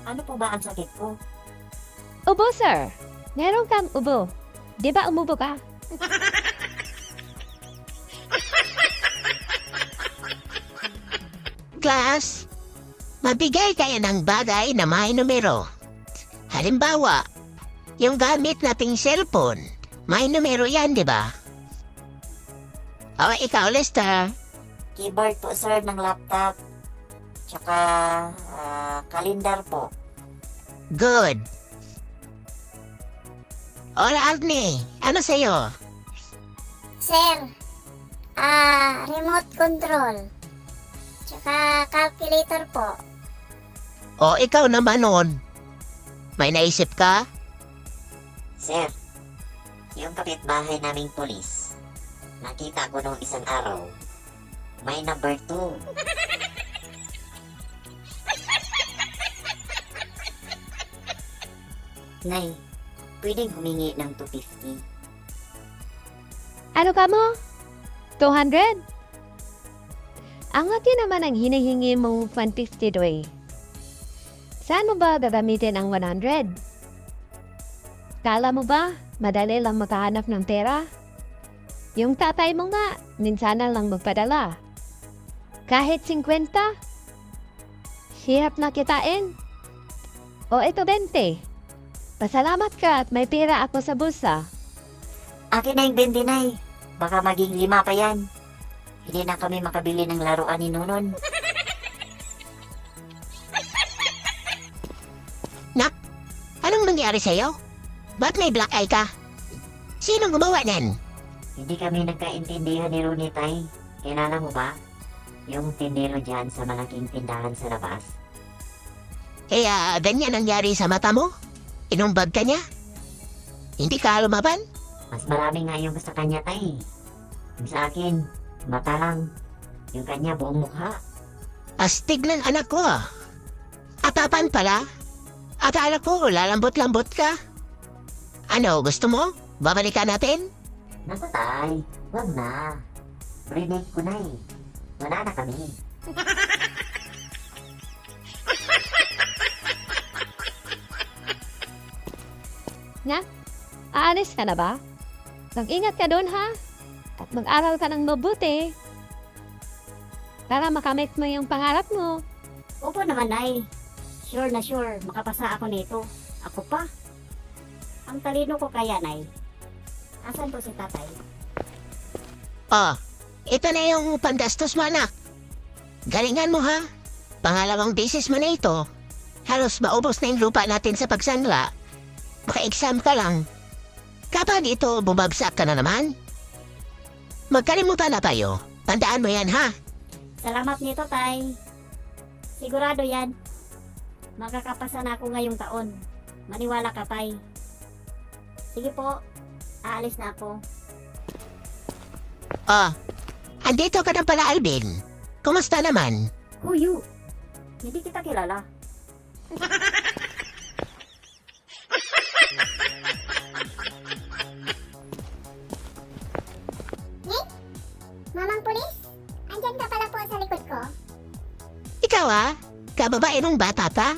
ano po ba ang sakit ko? Ubo, sir. Meron kang ubo. Di ba umubo ka? Class, mabigay kayo ng bagay na may numero. Halimbawa, yung gamit nating cellphone, may numero yan, di ba? O, ikaw, Lester. Keyboard po, sir, ng laptop. Tsaka, kalendar po. Good. Ora, Alni, ano sa'yo? Sir, remote control. Tsaka calculator po. O, ikaw naman nun. May naisip ka? Sir, yung kapitbahay naming polis, nakita ko nung isang araw, may number 2. Nay, pwedeng humingi ng 250. Ano ka mo? 200? Ang laki naman ang hinihingi mong 150 doy. Saan mo ba gagamitin ang 100? Kala mo ba madali lang makahanap ng pera? Yung tatay mo nga, minsan na lang magpadala. Kahit 50? Hirap na kitain. O ito 20. Pasalamat ka at may pera ako sa bulsa. Akin na yung 20, Nay. Baka maging 5 pa yan. Hindi na kami makabili ng laruan ni Nonon. Anong nangyari sa'yo? Ba't may black eye ka? Sinong gumawa niyan? Hindi kami nagkaintindihan ni Rooney, Tay. Kilala mo ba? Yung tindero dyan sa malaking tindahan sa labas. Kaya ganyan nangyari sa mata mo? Inumbag ka niya? Hindi ka lumaban? Mas marami nga yung sa kanya, Tay. Yung sa akin, mata lang. Yung kanya buong mukha. Astig ng anak ko ah. Atapan pala? Akala ko lalambot-lambot ka. Ano, gusto mo? Babalikan natin? Naku, Tay. Wag na. Remake ko na eh. Wala na kami. Aalis ka na ba? Mag-ingat ka doon ha? At mag-aral ka ng mabuti. Para makamit mo yung pangarap mo. Opo naman, Nay. Sure na sure, makapasa ako nito. Ako pa. Ang talino ko kaya, Nay. Asan po si tatay? Oh, ito na yung pandastos mo anak. Galingan mo ha. Pangalawang beses mo na ito. Halos maubos na yung lupa natin sa pagsangla. Maka-exam ka lang. Kapag ito bumagsak ka na naman, magkalimutan na tayo. Tandaan mo yan ha. Salamat nito, Tay. Sigurado yan. Makakapasa na ako ngayong taon. Maniwala ka, Tay. Sige po. Aalis na ako. Oh, andito ka na pala Alvin. Kumusta naman? Huyu. Hindi kita kilala. Mamang pulis? Andyan ka pala po sa likod ko. Ikaw ah, kababae nung bata pa?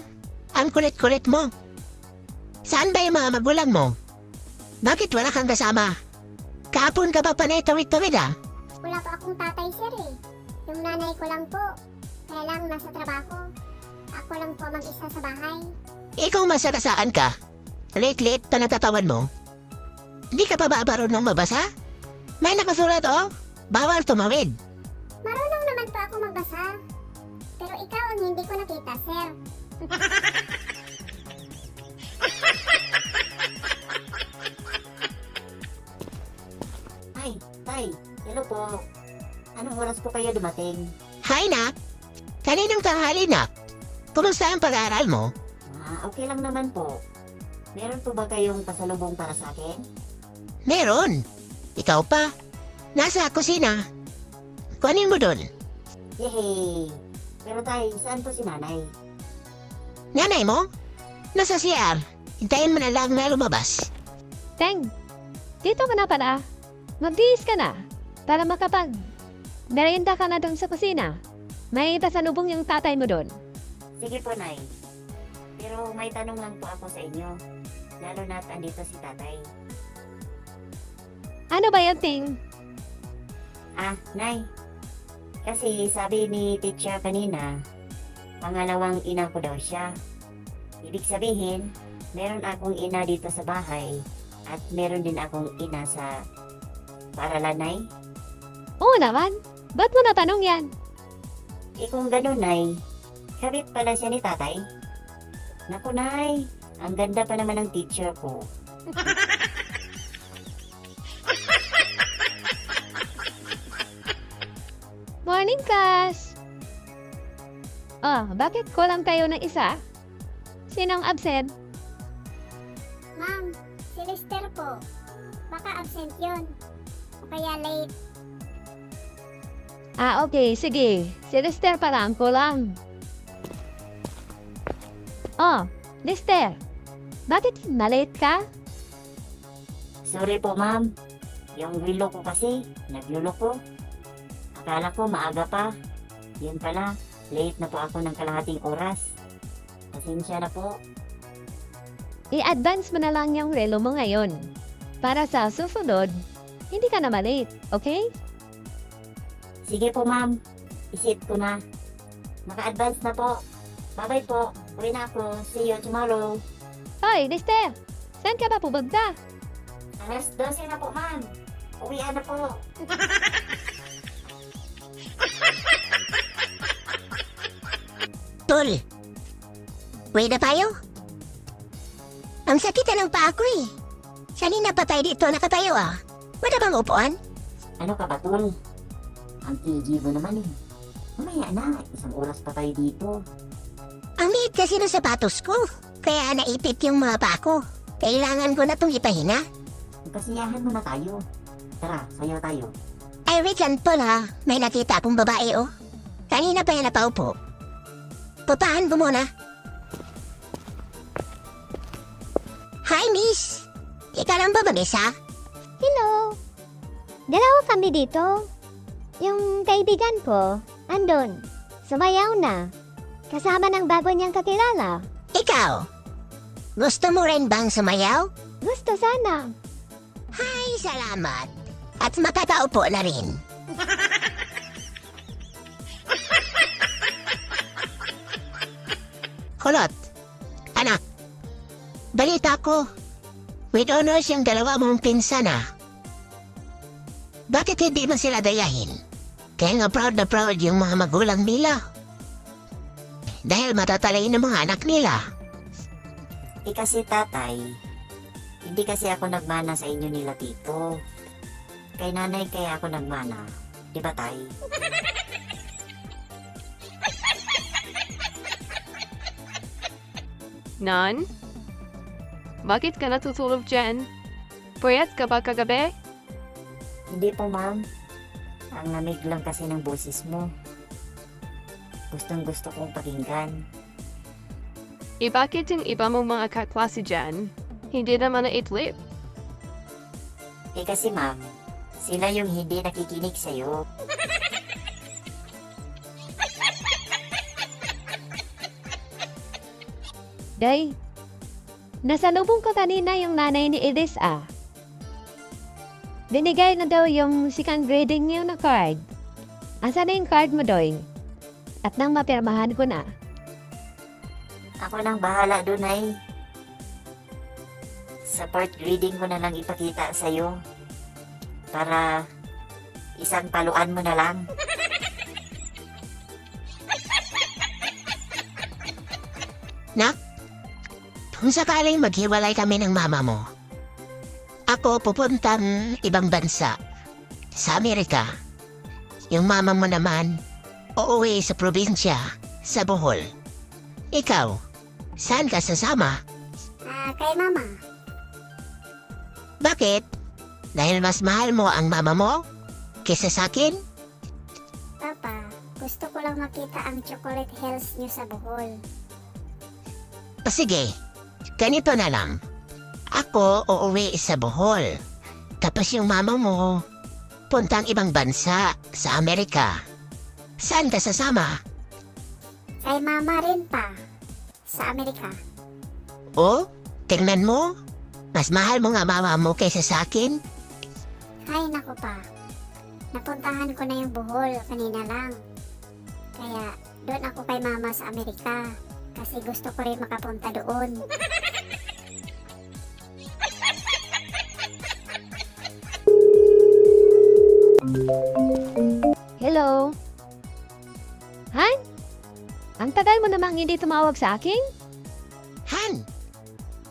Ang kulit-kulit mo. Saan ba yung mga magulang mo? Bakit wala kang kasama? Kahapon ka pa panay tawid-tawid ah. Wala po akong tatay, sir eh. Yung nanay ko lang po. Kaya lang nasa trabaho. Ako lang po mag-isa sa bahay. Ikaw masarasaan ka. Late-late pa natatawan mo. Hindi ka pa ba marunong mabasa? May nakasulat oh. Bawal tumawid. Marunong naman po ako magbasa. Pero ikaw ang hindi ko nakita, sir. Ay, Tay. Hello po. Anong oras po kayo dumating? Hi nak. Kaninang tanghali nak? Kumusta ang pag-aaral mo? Okay lang naman po. Meron po ba kayong pasalubong para sa akin? Meron. Ikaw pa. Nasa kusina. Kunin mo doon. Yehey! Pero Tay, saan po si nanay? Nanay mo? Nasa CR. Hintayin mo na lang na lumabas. Teng, dito ka na pala. Magbihis ka na. Para makapag merienda ka na doon sa kusina. May pasalubong yung tatay mo doon. Sige po, Nay. Pero may tanong lang po ako sa inyo. Lalo na't andito si tatay. Ano ba yung Ting? Nay. Kasi sabi ni teacher kanina, pangalawang ina ko daw siya. Ibig sabihin, meron akong ina dito sa bahay at meron din akong ina sa paaralan, Nay. Oo naman. Ba't mo natanong yan? Kung ganun, Nay, kabit pala siya ni tatay. Naku, Nay, ang ganda pa naman ng teacher ko. Morning, class! Bakit kulang tayo ng isa? Sinong absent? Ma'am, si Lester po. Baka absent yun. O kaya late. Okay, sige. Si Lester pala ang kulang. Lester, Bakit malate ka? Sorry po, ma'am. Yung relo ko kasi, nagluloko. Akala ko maaga pa. Yun pala, late na po ako ng kalahating oras. Pasensya na po. I-advance mo na lang yung relo mo ngayon. Para sa susunod, hindi ka na malate, okay? Sige po, ma'am. Isip ko na. Naka-advance na po. Bye-bye po. Uwi na ako. See you tomorrow. Hoy, Lester! Saan ka ba pupunta? Alas 12 na po, ma'am. Uwian na po. Tol, uwi na tayo? Ang sakit na ng paa ko eh. Sanina pa tayo dito nakatayo ah. Wala bang upuan? Ano ka ba, tol? Ang TG mo naman eh. Mamaya na. Isang oras pa tayo dito. Ang liit kasi ng sapatos ko. Kaya naipit yung mga paa ko. Kailangan ko na itong ipahinga. Magkasiyahan muna tayo. Tara, sayaw tayo. Ay, wait lang tol ha. May nakita akong babae oh. Kanina pa yan napaupo. Pupahan mo muna. Hi, miss. Ikaw lang ba mag-isa? Hello. Dalawa kami dito. Yung kaibigan ko, andun. Sumayaw na. Kasama ng bago niyang kakilala. Ikaw, gusto mo rin bang sumayaw? Gusto sana. Ay, salamat. At makataupo na rin. Kulot, anak, balita ko. With honors yung dalawa mong pinsan ah. Bakit hindi mo sila dayahin? Kaya nga proud na proud yung mga magulang nila. Dahil matatalay ng mga anak nila. Eh kasi tatay, hindi kasi ako nagmana sa inyo nila tito. Kay nanay kaya ako nagmana. Di ba tay? Nan? Bakit ka natutulog dyan? Puyat ka ba kagabi? Hindi po, ma'am. Ang lamig lang kasi ng boses mo. Gustong gusto kong pakinggan. Bakit yung iba mong mga kaklase dyan? Hindi naman na itlip. Eh kasi ma'am, sila yung hindi nakikinig sa'yo. Day, nasalubong ko kanina yung nanay ni Edis ah. Binigay na daw yung second grading niyo na card. Asa na yung card mo, Doy? At nang mapirmahan ko na. Ako nang bahala dun ay. Sa part reading ko na lang ipakita sa'yo. Para isang paluan mo na lang. Nak, kung sakaling maghiwalay kami ng mama mo, ako pupuntang ibang bansa, sa Amerika. Yung mama mo naman, uuwi sa probinsya, sa Bohol. Ikaw, saan ka sasama? Kay mama. Bakit? Dahil mas mahal mo ang mama mo kesa sa akin? Papa, gusto ko lang makita ang chocolate hills niyo sa Bohol. O sige, ganito na lang. Ako uuwi sa Bohol. Tapos yung mama mo, puntang ibang bansa sa Amerika. Saan ka sasama? Kay mama rin pa. Sa Amerika. O, tingnan mo. Mas mahal mo nga mama mo kaysa sa akin. Ay, naku pa. Napuntahan ko na yung Bohol kanina lang. Kaya, doon ako kay mama sa Amerika. Kasi gusto ko rin makapunta doon. Hello? Han? Ang tagal mo namang hindi tumawag sa akin? Han!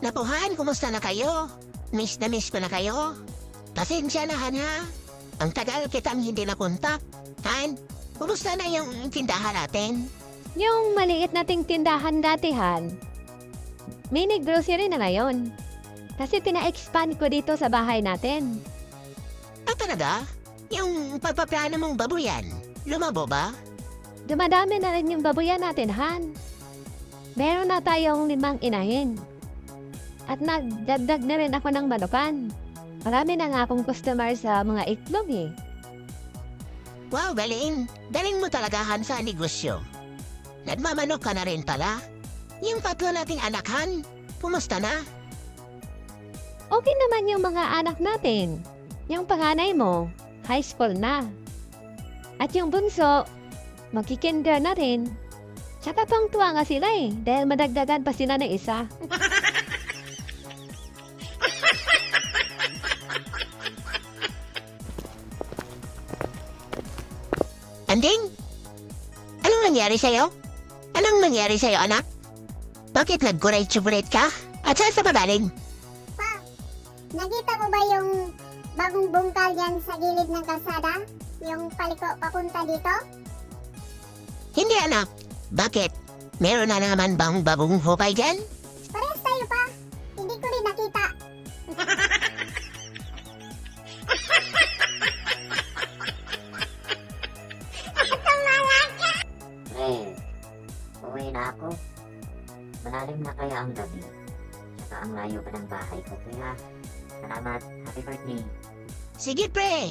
Napuhan, kumusta na kayo? Miss na miss ko na kayo? Pasensya na, Han, ha? Ang tagal kitang hindi napunta. Han, kumusta na yung tindahan natin? Yung maliit nating tindahan datihan, mini grocery na ngayon. Kasi pina-expand ko dito sa bahay natin. Ah, talaga? Yung pagpaplano mong babuyan, lumabo ba? Dumadami na rin yung babuyan natin, Han. Meron na tayong 5 inahin. At nagdagdag na rin ako ng manukan. Marami na nga akong customer sa mga itlog eh. Wow, galing. Galing mo talaga, Han, sa negosyo. Nagmamanok ka na rin pala. Yung 3 nating anak, Han, kumusta na? Okay naman yung mga anak natin. Yung panganay mo, high school na. At yung bunso, magkikinder na rin. Tsaka tuwang-tuwa nga sila eh, dahil madagdagan pa sila ng isa. Anding? Anong nangyari sa'yo? Anong nangyari sa'yo, anak? Bakit nag-chocolate ka? At saan sa babaling? Pa, nakita mo ba yung bagong bungkal yan sa gilid ng kalsada? Yung paliko papunta dito? Hindi, anak. Bakit? Meron na naman bang bagong hukay dyan? Parehas tayo pa. Hindi ko rin nakita. Pre, uwi na ako. Malalim na kaya ang gabi. Tsaka ang layo pa ng bahay ko. Kaya, salamat. Happy birthday. Sige, pre.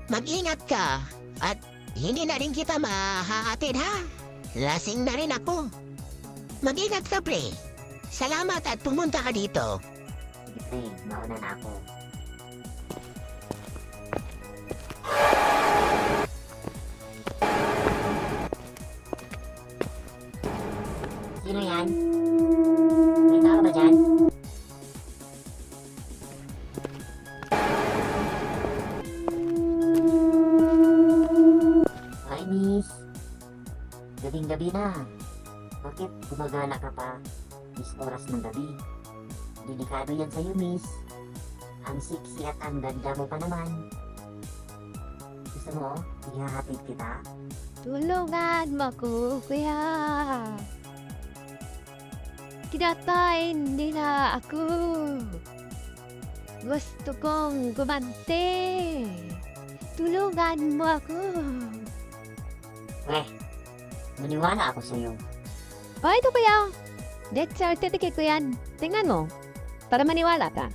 Mag-ingat ka. At hindi na rin kita mahahatid, ha? Lasing na rin ako. Mag-ingat ka, pre. Salamat at pumunta ka dito. Sige, pre. Mauna na ako. Sino yan? May tao ba dyan? Hi, miss. Gabing-gabi na. Bakit gumagala ka pa? Oras ng gabi. Delikado yan sa'yo, miss. Ang sexy at ang ganda mo pa naman. Gusto mo, ihahatid kita? Tulungan mo ko, kuya. Kinatayin nila ako. Gusto kong gumante. Tulungan mo ako. Maniwala ako sa'yo. O, ito kuya. Death certificate ko yan. Tingnan mo. Para maniwala ka.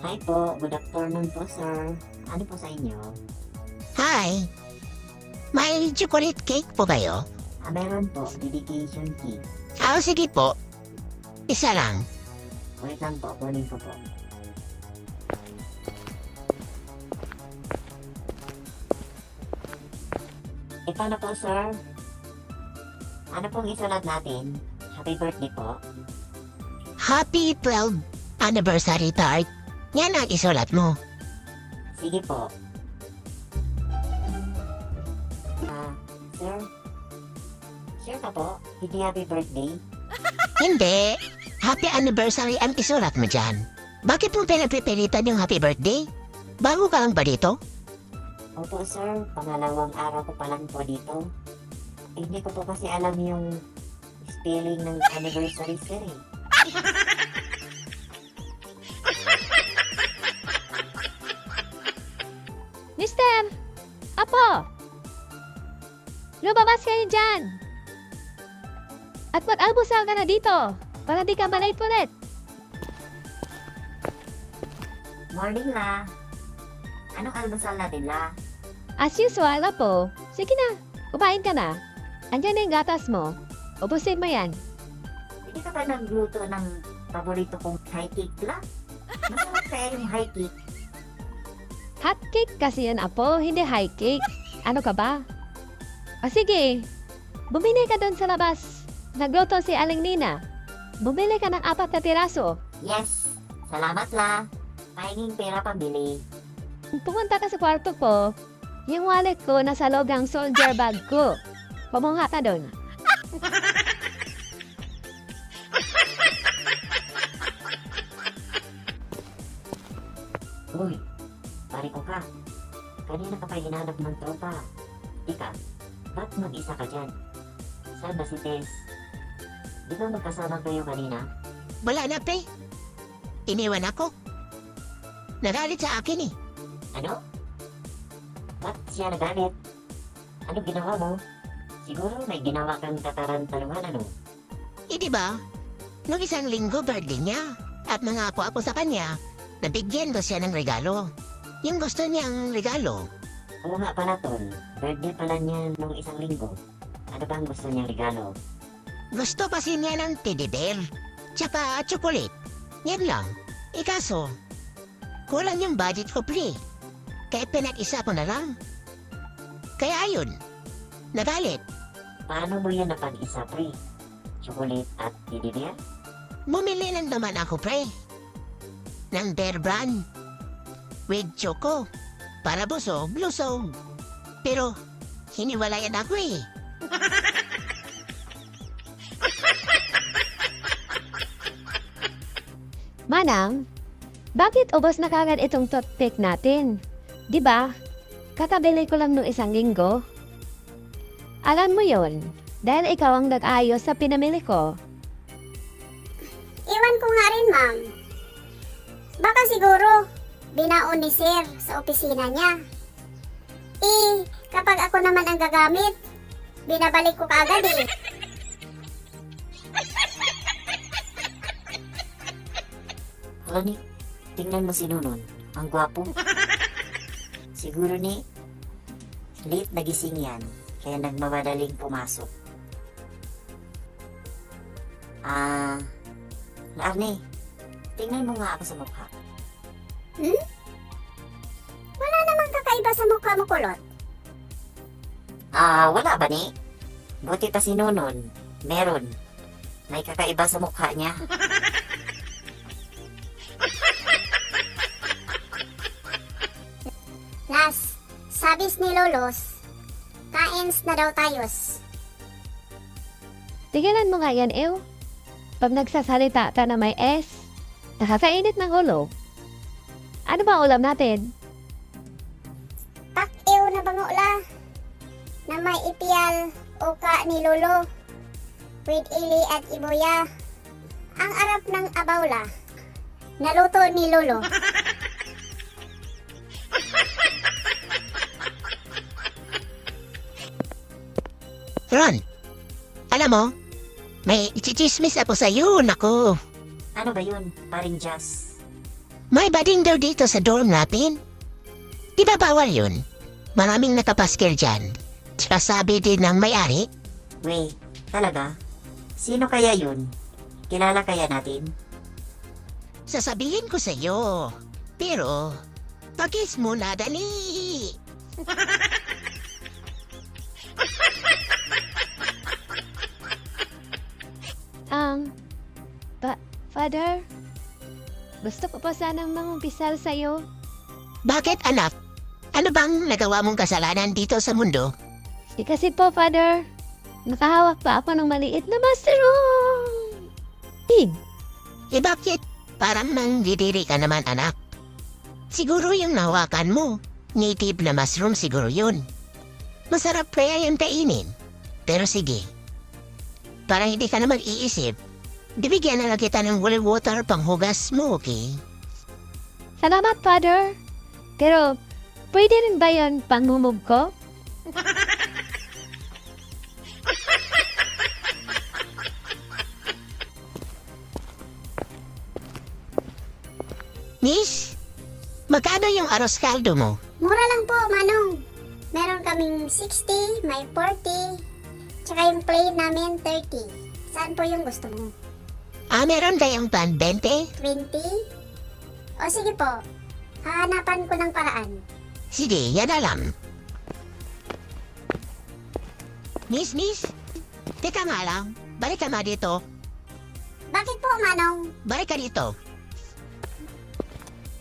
Hi po, good afternoon po, sir. Ano po sa inyo? Hi. May chocolate cake po kayo? Meron po, dedication cake. Sige po. Isa lang. Wait lang po, kunin ko po. Ito na po, sir. Ano pong isulat natin? Happy birthday po. Happy 12th anniversary, Tart. Yan ang isulat mo. Sige po. Sir? Sure ka po? Hindi happy birthday? Hindi. Happy anniversary ang isulat mo dyan. Bakit mo pinagpipilitan yung happy birthday? Bago ka lang ba dito? Opo, sir. Pangalawang araw ko pa lang po dito. Hindi ko po kasi alam yung spelling ng anniversary, sir eh. Mister! Apo! Lumabas kayo dyan! At mag-almusal ka na dito para di ka malate ulit. Morning, La. Anong almusal natin, La? As usual, Apo. Sige na, kumain ka na. Andyan na yung gatas mo. Ubusin mo yan. Hindi ka ba nagluto ng paborito kong high cake, La? Masarap kaya yung high cake. Hot cake kasi yan, Apo, hindi high cake. Ano ka ba? O sige, bumili ka doon sa labas. Nagluto si Aling Nina. Bumili ka ng 4 na tiraso. Yes. Salamat, La. Pahinging pera pambili. Pumunta ka sa kwarto ko. Yung wallet ko nasa loob ng soldier bag ko. Pumunga ka doon. Uy, pare ko ka. Kanina ka pa hinahanap ng tropa. Ika, ba't mag-isa ka dyan? Saan ba si Tess? Di ba magkasama kayo kanina? Wala na, pre. iniwan ako. Nagalit sa akin eh. Ano? Ba't siya nagalit? Ano ginawa mo? Siguro may ginawa kang katarantaruhan ano? Eh di ba? Nung isang linggo birthday niya at nangako ako sa kanya na bigyan ko siya ng regalo. Yung gusto niyang regalo. Oo nga pala tol, birthday pala niya nung isang linggo. Ano bang gusto niyang regalo? Gusto kasi niya ng teddy bear. Tsaka chocolate. Yan lang. Ikaso, kulang yung budget ko pre. Kaya pinag-isa ko na lang. Kaya ayun, nagalit. Paano mo yan napag-isa pre? Chocolate at teddy bear? Bumili lang naman ako pre. Ng Bear Brand. With choco. Para busog. Pero, hiniwalayan ako eh. Manang, bakit ubos na kagad itong toothpick natin? Di ba? Kakabili ko lang nung isang linggo. Alam mo yon, dahil ikaw ang nag-ayos sa pinamili ko. Iwan ko nga rin, ma'am. Baka siguro, binaon ni sir sa opisina niya. Kapag ako naman ang gagamit, binabalik ko kaagad eh. Ni, tingnan mo si Nunon. Ang gwapo. Siguro ni, late nagising yan. Kaya nagmamadaling pumasok. Arnie, tingnan mo nga ako sa mukha. Wala namang kakaiba sa mukha mo, kulot. Wala ba ni? Buti pa si Nunon. Meron. May kakaiba sa mukha niya. Las, sabis ni Lolos, kains na daw tayos. Tigilan mo nga yan, Ew. Pag nagsasalita ta na may S, nakakainit ng ulo. Ano ba ulam natin? Tak-ew na bangula, na may ipiyal o ka ni Lolo, with ili at ibuya. Ang arap ng abawla, naluto ni Lolo. Ron, alam mo, may ichichismis ako sa'yo, naku. Ano ba yun? Paring Jazz. May bading daw dito sa dorm natin. Di ba bawal yun? Maraming nakapaskil dyan. Tsaka sabi din ng may-ari. Wait, talaga? Sino kaya yun? Kilala kaya natin? Sasabihin ko sa'yo. Pero, pag-kiss muna, dali. Father, gusto ko pa sanang mangumpisal sa'yo. Bakit anak? Ano bang nagawa mong kasalanan dito sa mundo? Kasi po, Father, nakahawak pa ako ng maliit na mushroom. Eh bakit? Parang nangdidiri ka naman anak. Siguro yung nahawakan mo. Native na mushroom siguro yun. Masarap kaya yung kainin. Pero sige. Para hindi ka na mag-iisip, bibigyan na lang kita ng holy water panghugas mo, okay? Salamat, Father. Pero, pwede rin ba yun pangmumog ko? Miss, magkano yung aros kaldo mo? Mura lang po, Manong. Meron kaming 60, may 40, tsaka yung plain namin 30. Saan po yung gusto mo? Meron kayong pan 20? 20? O sige po, hahanapan ko ng paraan. Sige, yan na lang. Miss, teka nga lang. Balik ka nga dito. Bakit po, Manong? Balik ka dito.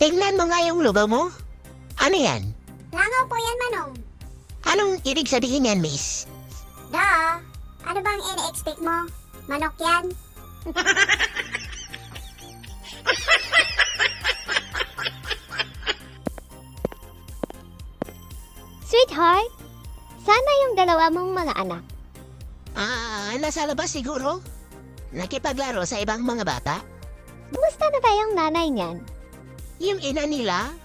Tingnan mo nga yung lugaw mo. Ano yan? Langaw po yan, Manong. Anong ibig sabihin yan, miss? Da, ano bang ina-expect mo? Manok yan? Sweetheart, sana yung dalawa mong mga anak. Nasa labas siguro. Nakipaglaro sa ibang mga bata. Kumusta na kayang nanay niyan? Yung ina nila?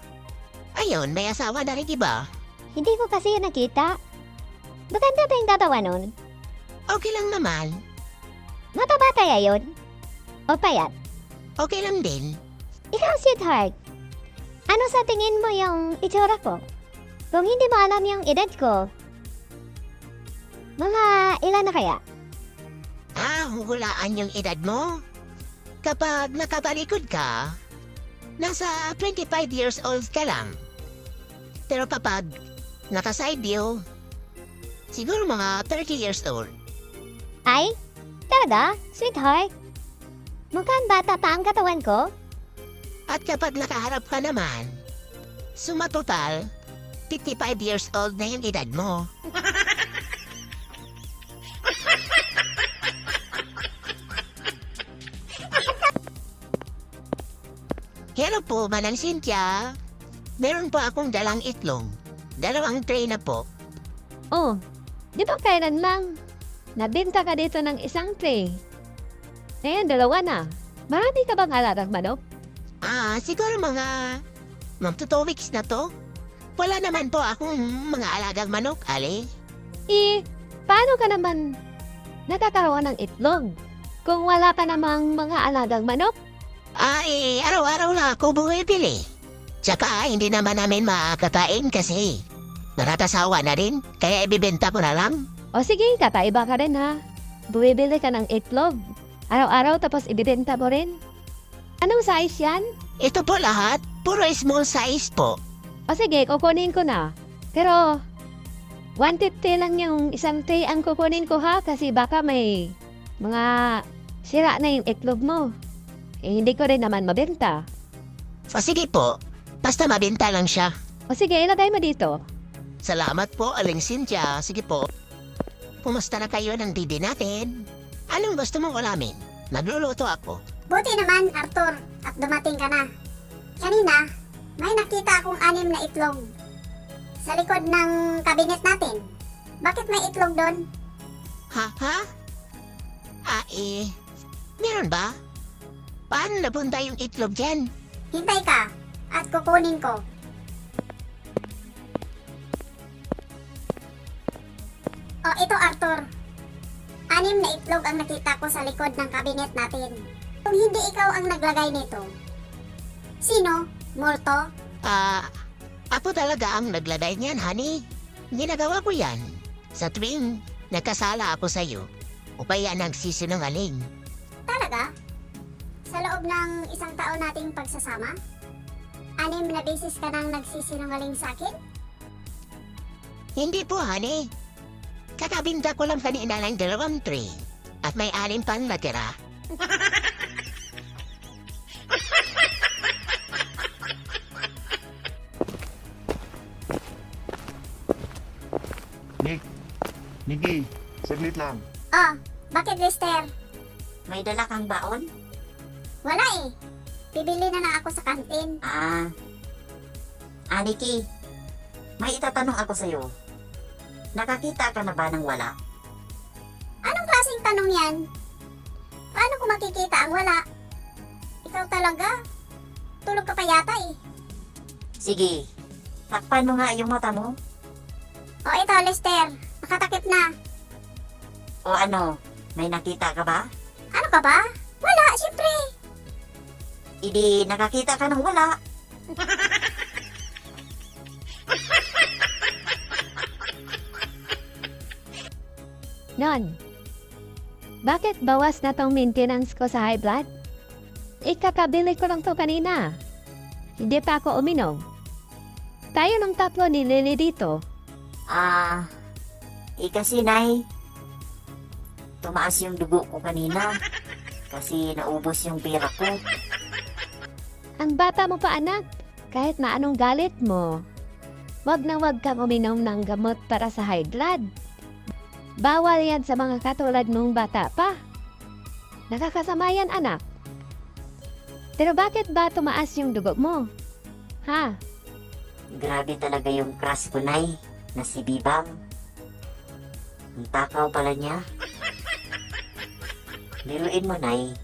Ayun, may asawa na rin iba. Hindi ko kasi nakita. Maganda ba yung tatawa nun? Okay lang naman. Mataba kaya yun? O payat? Okay lang din. Ikaw, sweetheart. Ano sa tingin mo yung itsura ko? Kung hindi mo alam yung edad ko, mga ilan na kaya? Hulaan yung edad mo? Kapag nakatalikod ka, nasa 25 years old ka lang. Pero kapag naka-side view, siguro mga 30 years old. Ay, talaga, sweetheart? Mukhang bata pa ang katawan ko? At kapag nakaharap ka naman, sumatotal, 55 years old na yung edad mo. Hello po, Manang Cynthia. Meron po akong dalang itlog. 2 tray na po. Oh, di ba kailan lang? Nabenta ka dito ng 1 tray. Ngayon, 2 na. Marami ka bang alagang manok? Siguro mga 2 weeks na to. Wala naman po akong mga alagang manok, Ali. Paano ka naman nakakaroon ng itlog kung wala ka namang mga alagang manok? Araw-araw lang ako bumibili. Tsaka hindi naman namin makakatain kasi naratasawa na rin, kaya ibibenta ko na lang. O sige, kakaiba ka rin ha. Bumibili ka ng itlog. Araw-araw tapos ibibenta mo rin. Anong size yan? Ito po lahat, puro small size po. O sige, kukunin ko na. Pero, 150 lang yung 1 tray ang kukunin ko ha, kasi baka may mga sira na yung itlog mo. Hindi ko rin naman mabenta. O sige po, basta mabenta lang siya. O sige, ilagay mo dito. Salamat po, Aling Cynthia. Sige po. Kumusta na kayo ng bibi natin? Anong gusto mong ulamin? Nagluluto ako. Buti naman, Arthur, at dumating ka na. Kanina, may nakita akong 6 na itlog sa likod ng kabinet natin. Bakit may itlog doon? Ha? Meron ba? Paano napunta yung itlog dyan? Hintay ka at kukunin ko. Oh, ito Arthur. 6 na itlog ang nakita ko sa likod ng kabinet natin. Kung hindi ikaw ang naglagay nito, sino? Multo? Ako talaga ang naglagay niyan, honey. Ginagawa ko yan. Sa tuwing nagkasala ako sa'yo, o kaya nagsisinungaling. Talaga? Sa loob ng 1 taon nating pagsasama? 6 na beses ka nang nagsisinungaling sa akin? Hindi po, honey. Kakabinta ko lang kanina ng 2 tray. At may 6 pang natira. Nikki, saglit lang. Oh, bakit Lester? May dala kang baon? Wala eh. Bibili na lang ako sa kantin. Nikki, may itatanong ako sa'yo. Nakakita ka na ba ng wala? Anong klaseng tanong yan? Paano ko makikita ang wala? Ikaw talaga? Tulog ka pa yata eh. Sige, takpan mo nga yung mata mo. O ito Lester, nakatakip na. O ano, may nakita ka ba? Ano ka ba? Wala, syempre. Hindi nakakita ka ng wala. Non, bakit bawas na tong maintenance ko sa high blood? Ikakabili ko lang to kanina. Hindi pa ako uminom. Tayo ng 3 ni Lily dito. Kasi Nay, tumaas yung dugo ko kanina kasi naubos yung pera ko. Ang bata mo pa anak, kahit na anong galit mo. Wag na wag kang uminom ng gamot para sa high blood. Bawal yan sa mga katulad mong bata pa. Nakakasama yan anak. Pero bakit ba tumaas yung dugo mo? Ha? Grabe talaga yung crush ko, Nay, na si Bibang. Ang takaw pala niya. Biruin mo, Nay.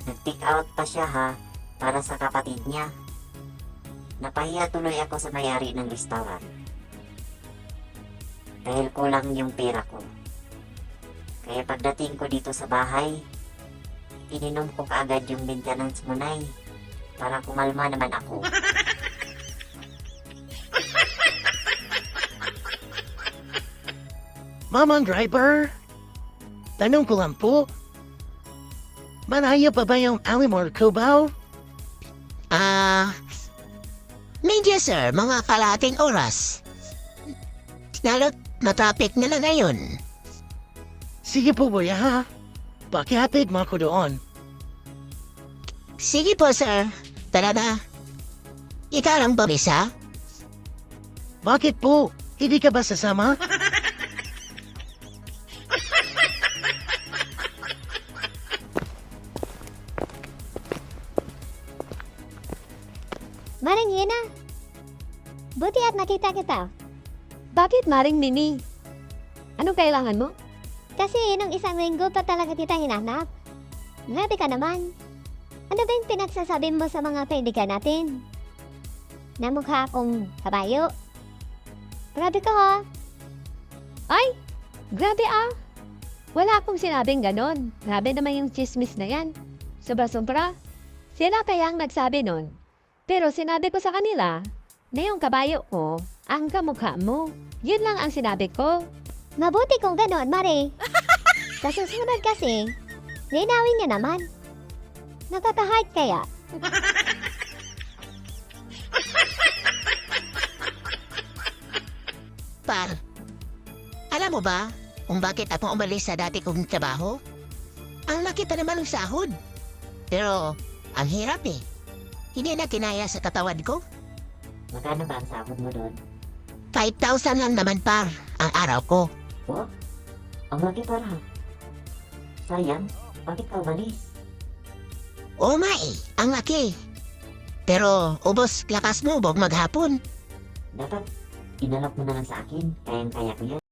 Nag-take out pa siya, ha? para sa kapatid niya. Napahiya tuloy ako sa may-ari ng restaurant. Dahil kulang yung pera ko. Kaya pagdating ko dito sa bahay, ininom ko kaagad yung maintenance munay para kumalma naman ako. Mamang driver, tanong ko lang po, maraya pa ba yung Alimor Cubao? Medyo sir, mga kalahating oras. Lalo't matraffic nila ngayon. Sige po kuya ha, pakihatid mo ako doon. Sige po sir, tara na. Ikaw lang ba bisa? Bakit po? Hindi ka ba sasama? Maring Hina, buti at nakita kita. Bakit, Maring Nini? Anong kailangan mo? Kasi nung isang linggo pa talaga kita hinanap. Grabe ka naman. Ano ba yung pinagsasabi mo sa mga kaibigan natin? Namukha akong kabayo. Grabe ka ha. Ay, grabe ah. Wala akong sinabing ganon. Grabe naman yung chismis na yan. Sobra-sobra. Sila kayang nagsabi nun. Pero sinabi ko sa kanila na yung kabayo ko ang kamukha mo. Yun lang ang sinabi ko. Mabuti kung ganon, Mare. Sa susunod kasi, linawin niya naman. Nakaka-heart kaya. Par, alam mo ba kung bakit ako umalis sa dati kong trabaho? Ang laki pa naman ng sahod. Pero, ang hirap eh. Hindi na kinaya sa katawan ko. Magkano ba ang sahod mo doon? 5,000 lang naman par ang araw ko. Oh, ang laki para. Sayang, bakit ka umalis? Oo nga eh, ang laki. Pero ubos lakas mo bog maghapon. Dapat inalok mo na lang sa akin, kayang-kaya ko yan.